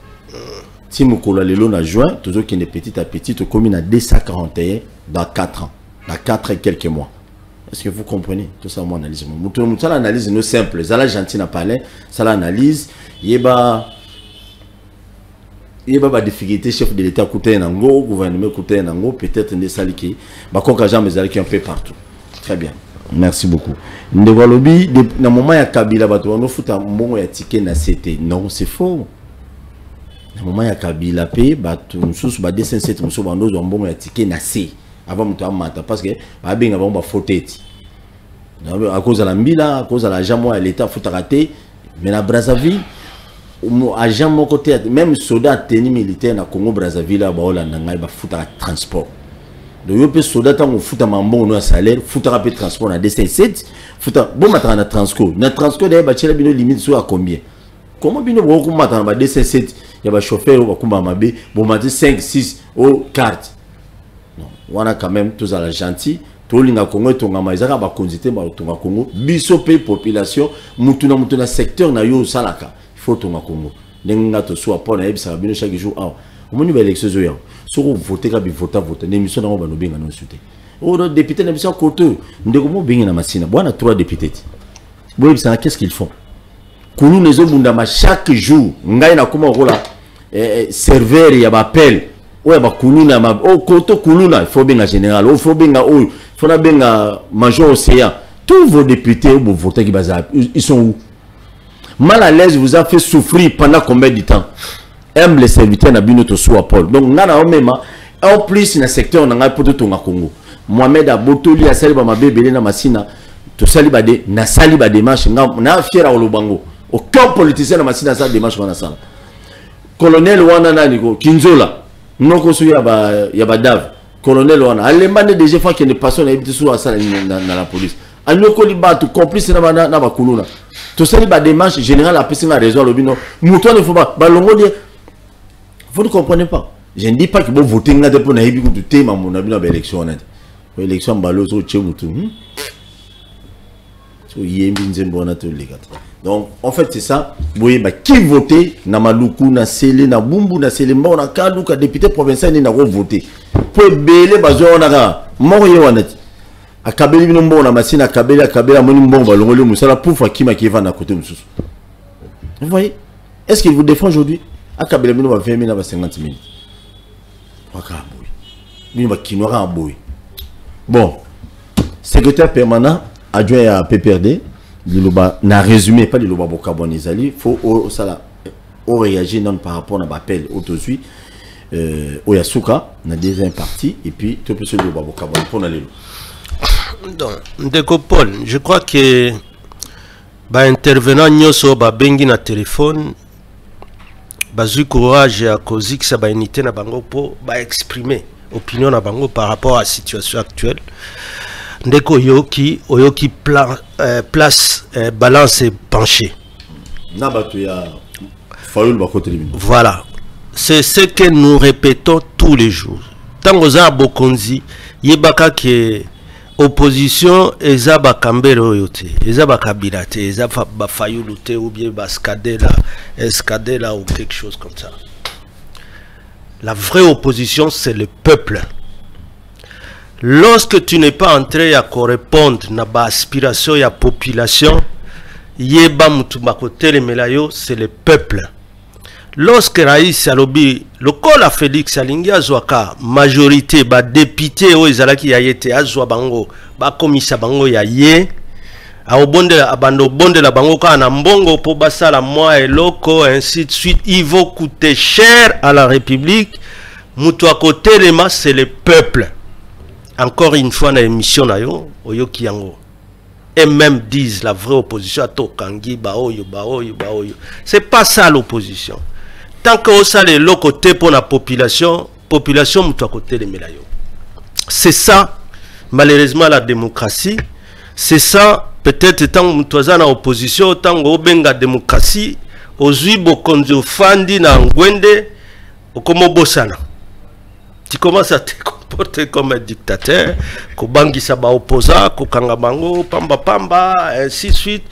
si Moukola l'élo en juin, toujours qu'il est petit à petit, au commune à 241 dans 4 ans. Dans 4 et quelques mois. Est-ce que vous comprenez? Tout ça, mon analyse. Ça, l'analyse est simple. Ça, la gentille n'a pas l'air. Ça, l'analyse. Il y a des difficultés. Chef de l'État, côté Nango, gouvernement, côté Nango, peut-être des saliki. Bah, quand j'ai mes qui un peu partout. Très bien. Merci beaucoup. Dans le moment où il y a Kabila, on a fait un moment où il y a ticket na CT. Non, c'est faux. Dans le moment où il y a Kabila, nous sommes 207, nous sommes un moment où il y a ticket na C. Avant de matin parce que bien avant faute à cause de la mbila, à cause de la jambe à l'état faut rater mais la Brazzaville à jambe côté même soldat tenu militaire na Congo Brazzaville là ba Hollande ngai ba futa transport donc yo pe soldat tango futa mambo no salaire futa rapide transport na DC7 futa bon matin na transco d'ailleurs ba tchela bino limite so à combien comment bino bo ko matin ba DC7 ya ba chauffeur ba kumba mabe bon matin 5 6 au carte. On a quand même tous à la gentille. Tout le monde Congo, tout le monde a ba consulter ba tonga Congo. Bisope population, mutuna secteur na yo salaka. Il faut tonga Congo. Nenga to so apport na ebisa bino chaque jour. Ah, au moment de l'élection zo ya. So voter ka bi voter. L'émission na ba no benga no souté. O député na bisa koto. Ndeko mo benga na masina. Bwana 3 députés. Boye ça qu'est-ce qu'ils font? Kulu nezo bundama chaque jour. Ngai na kuma rola serveur ya ba appel. Ouais, bah, Koulouna, Koto Koulouna, il faut bien un général, il faut bien un major océan. Tous vos députés, vos votants qui ils sont où? Mal à l'aise, vous a fait souffrir pendant combien de temps? Aime les serviteurs, n'a bien notre soi Paul. Donc, on a même, en plus, dans le secteur, on a un peu de ton Congo. Mohamed Abotoli, a sali ma bébé, na masina, to sali bade, na sali ba démarche, na fier à Olobango. Aucun politicien na masina sa démarche dans la salle. Colonel Wanana Nigo, Kinzola. Non conçu ya ba Dav colonel wana alembane déjà fois qu'il ne passe na habité sur dans la police anyoko libatu complice na ba kuluna to sali ba démarche général a pesi na raison lobino muto ne faut pas balongo de vous ne comprenez pas je ne dis pas que vous votez ngade pour na hibi ku te ma mon abina ba élection na élection balo so che mutu so yembi nzembo na to legata. Donc, en fait, c'est ça. Vous voyez, qui votait na Maluku, na Sele, na Bumbu, na Selemba, na Kalou, na député provincial, na voté. Pour belé, on a mort yoanati. A Kabeli, on a massé, na Kabeli, a Kabeli, a Monimbo, on va l'envoyer, Moussala, pour Fakima qui va à côté de Moussous. Vous voyez? Est-ce qu'il vous défend aujourd'hui? A Kabeli, on va 20 000, on va 50 000. On va Kinoira en boui. Bon, secrétaire permanent, adjoint à PPRD. Na résumé pas le loba bokabonizali faut au réagir non par rapport à l'appel autosuit au Yasuka na deuxième partie et puis tout peut se loba bokabon pour aller donc Ndeko Paul je crois que ba intervenant nyoso ba bengi na téléphone bazu courage à cause que ça ba unité na bango pour ba exprimer opinion na bango par rapport à la situation actuelle. Ndeko Oyoki place balance penchée. Voilà. C'est ce que nous répétons tous les jours. Tant que za bokonzi, yebaka que opposition ezaba kambere oyote, ezaba kabilate, ezaba bafayulute ou bien escadela ou quelque chose comme ça. La vraie opposition c'est le peuple. Lorsque tu n'es pas entré à correspondre à l'aspiration de la population, c'est le peuple. Lorsque Raïs Alobi, le col à Félix Alingi Azwaka, majorité, député, Oizalaki Yayete, Azwa Bango, Komisa Bango Yaye, au bon de la Bango, Kanambongo, Pobasa, la moi et Loco, ainsi de suite, ils vont coûter cher à la République. Moutoua côté, c'est le peuple. Encore une fois, dans l'émission, et même disent la vraie opposition à Tokangi, Baoyo. C'est pas ça l'opposition. Tant que ça est l'autre côté pour la population, moutoua côté les mélayo. C'est ça, malheureusement, la démocratie. C'est ça, peut-être, tant que tu es en opposition, tant que tu es en démocratie, aujourd'hui, tu fandi na ngwende, comme Bossana. Tu commences à te comporter comme un dictateur, tu bangisa ba opposant, tu kangabango, pamba pamba, ainsi de suite.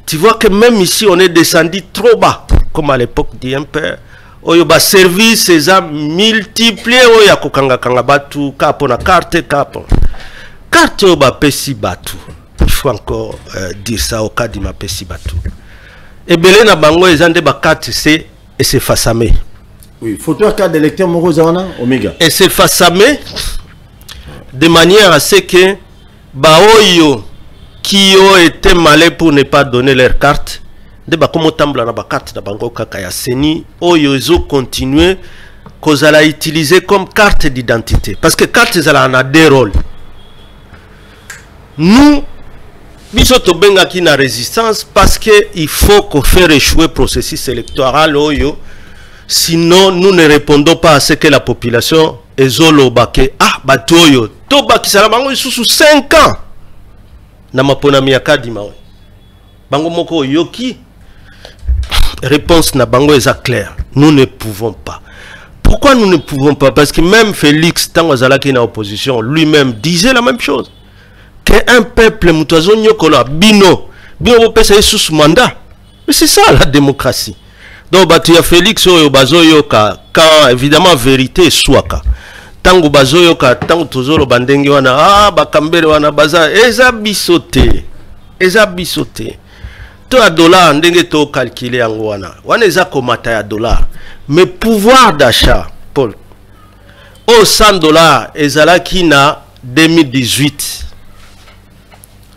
Tu vois que même ici, on est descendu trop bas, comme à l'époque d'Impère. Oyo ba service ces a multiplié oya kokanga kanga batu kapo na carte kapo. Carte oba pesi batu. Il faut encore dire ça au cas de ma pesi batu. Et belé na bango ezande ba carte c'est et c'est fasamé. Oui, photo à carte d'électeur Morozana Omega. Et c'est fasamé de manière à ce que ba oyo qui ont été malais pour ne pas donner leur carte. De ba comme tambla na ba carte na bango kaka ya seni oyo ezo continuer kozala utiliser comme carte d'identité parce que carte zala na deux rôles. Nous biso to benga ki na résistance parce que il faut qu'on fasse échouer processus électoral oyo, sinon nous ne répondons pas à ce que la population ezolo bake ah batoyo to bakisala bango sous 5 ans na mapona miaka di mawe bango moko yoki. Réponse na bango est claire. Nous ne pouvons pas. Pourquoi nous ne pouvons pas? Parce que même Félix Tangwazala qui est en opposition, lui-même disait la même chose. Qu'un peuple mutozo nyokola bino pesa sous mandat. Mais c'est ça la démocratie. Donc batu ya Félix oyo bazoyoka quand évidemment vérité soit ka. Tango bazoyoka tango tozolo bandenge wana ah bakambere wana baza eza bisote. Eza bisote. À dollar, ndenge to calculer yango wana. Wana eza komata ya dollar. Mais pouvoir d'achat, Paul. Au 100 dollars, ezala ki na 2018.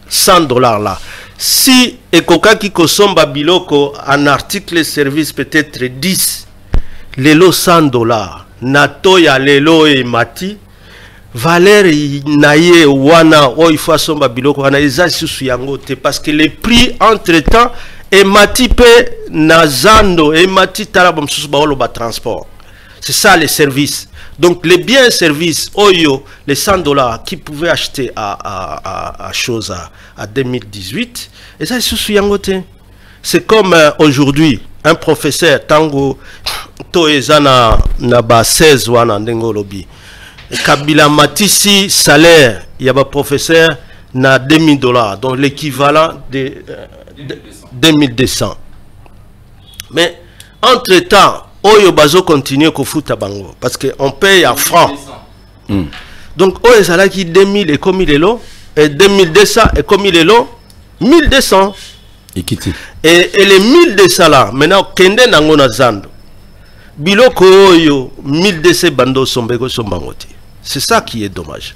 100 dollars là. Si ekoka ki kosomba biloko en article service peut-être 10, lelo 100 dollars. Nato ya lelo e mati. Valeur naie wana o il faut somba biloko wana eza susu yango te parce que les prix entre temps et matipe nazando et mati talabam susu ba ba transport. C'est ça les services. Donc les biens et services oyo les 100 dollars qui pouvaient acheter à chose à 2018 et ça susu yango te. C'est comme aujourd'hui un professeur tango to ezana na ba 16 wana ndengo lobi. Kabila Matisi salaire il y a un professeur na 2000 dollars donc l'équivalent de 2200. Mais entre temps oyo bazo continue ko futa bango parce que on paye en francs. Donc oyo sala qui 2000 et comme il est long et 2200 et comme il est long 1200 et les 1200 là maintenant kende nango na zando biloko oyo 1200 bando sombego sombangote. C'est ça qui est dommage.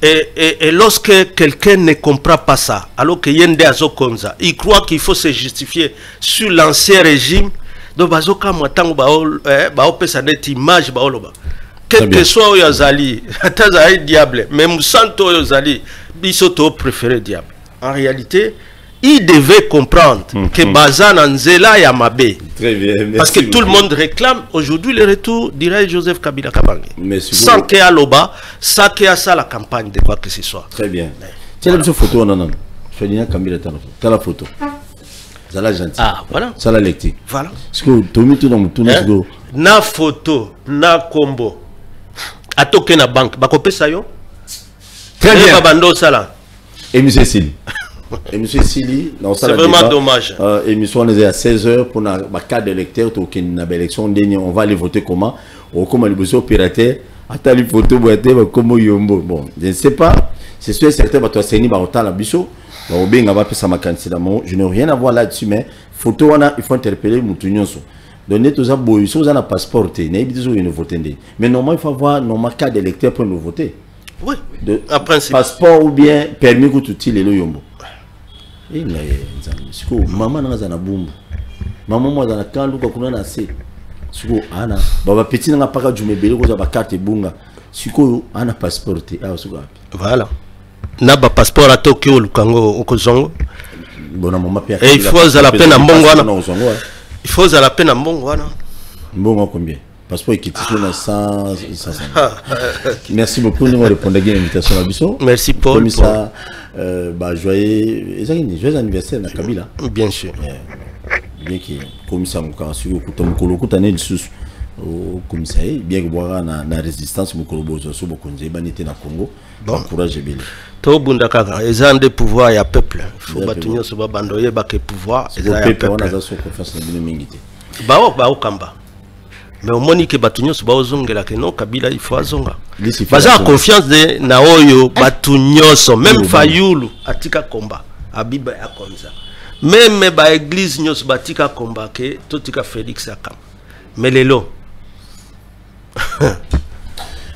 Et lorsque quelqu'un ne comprend pas ça, alors que Yende Azokonza, il croit qu'il faut se justifier sur l'ancien régime, donc Bazoka Mwatango Bao pesa net image Baoloba. Quel que soit Oyazali, Atazaï diable, même Santo Oyazali, Bisoto préféré diable. En réalité, il devait comprendre que Bazan Anzela Yamabe. Très bien. Parce que tout le monde réclame aujourd'hui le retour, dirait Joseph Kabila Kabange. Sans qu'il y ait l'oba, sans qu'il y ait ça la campagne de quoi que ce soit. Très bien. Tiens, la photo, non. Je vais dire Kabila T'as la photo. Ça la gentil. Ah, voilà. Ça la lecture. Voilà. Parce que tu as tout dans na photo, na combo. A token na banque. Bakopé ça yo. Très bien. Babando ça là. Et monsieur Sili. Et monsieur Sili, c'est vraiment dommage. Émission on est à 16h pour la carte d'électeur, élection, on va aller voter comment? Ou comment les besoins opérateurs, attends les photos, comment yombo. Bon, je ne sais pas. C'est sûr et certain, toi, c'est ni barotan la biso. Je n'ai rien à voir là-dessus, mais photo, il faut interpeller Moutounionso. Donc, tous les gens ont un passeport, mais normalement, il faut avoir une carte d'électeur pour nous voter. Oui, en principe. Passeport ou bien permis que tu utilises le yombo. Maman n'a pas bumbu. Maman moi dans la quand Luka kuna na se. Siko ana baba petit n'a pas du mebele ko za ba carte bunga. Siko ana passeport ah siko. Voilà. Na ba passeport à Tokyo Lukango okozongo. Bona maman pia. Et il faut za la peine à mbongo wana. Il faut za la peine à mbongo wana. Mbongo combien? passeport équitation na 100. Merci beaucoup nous répondre à l'invitation à Bissau. Merci Paul. Comme ça joyeux anniversaire na Kabila. Bien sûr. Bien que comme ça mon cas sur mukolo kutane lisusu au commissaire bien que boira na résistance mukolo bozo so bokonze banité na Congo. Bon courage belé. To bunda kaka ezan de pouvoir ya peuple. Faut batunyo so babandoye ba ke pouvoir ezan ya peuple. On a so confiance na bino mingité. Bao kamba. Mais au monique batunyo so bazongela ke non Kabila il faut azonga. Baza confiance de na oyo batunyo so même Fayulu atika komba abiba ya konza. Même ba église nyos batika komba ke totika Félix akam. Mais lelo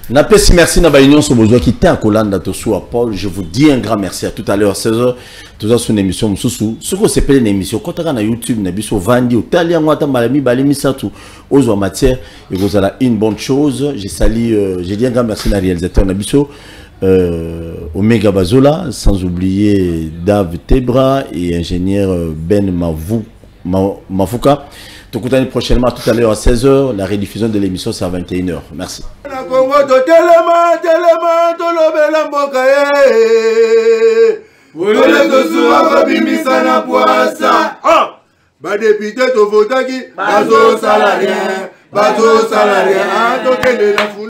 Napesi merci na baunion sur besoin qui était en Colanda Tosu à Paul. Je vous dis un grand merci à tout à l'heure 16h. Tout ça sur une émission Moussou. Ce qu'on s'appelle une émission quand on a YouTube na biso vandi Italia ngwata malami balimi satu ozo matière et vous avez une bonne chose. Je salue je dis un grand merci à réalisateur na biso Omega Bazola, sans oublier Dave Tebra et ingénieur Ben Mafouka. Tout prochainement tout à l'heure à 16h. La rediffusion de l'émission c'est à 21h. Merci.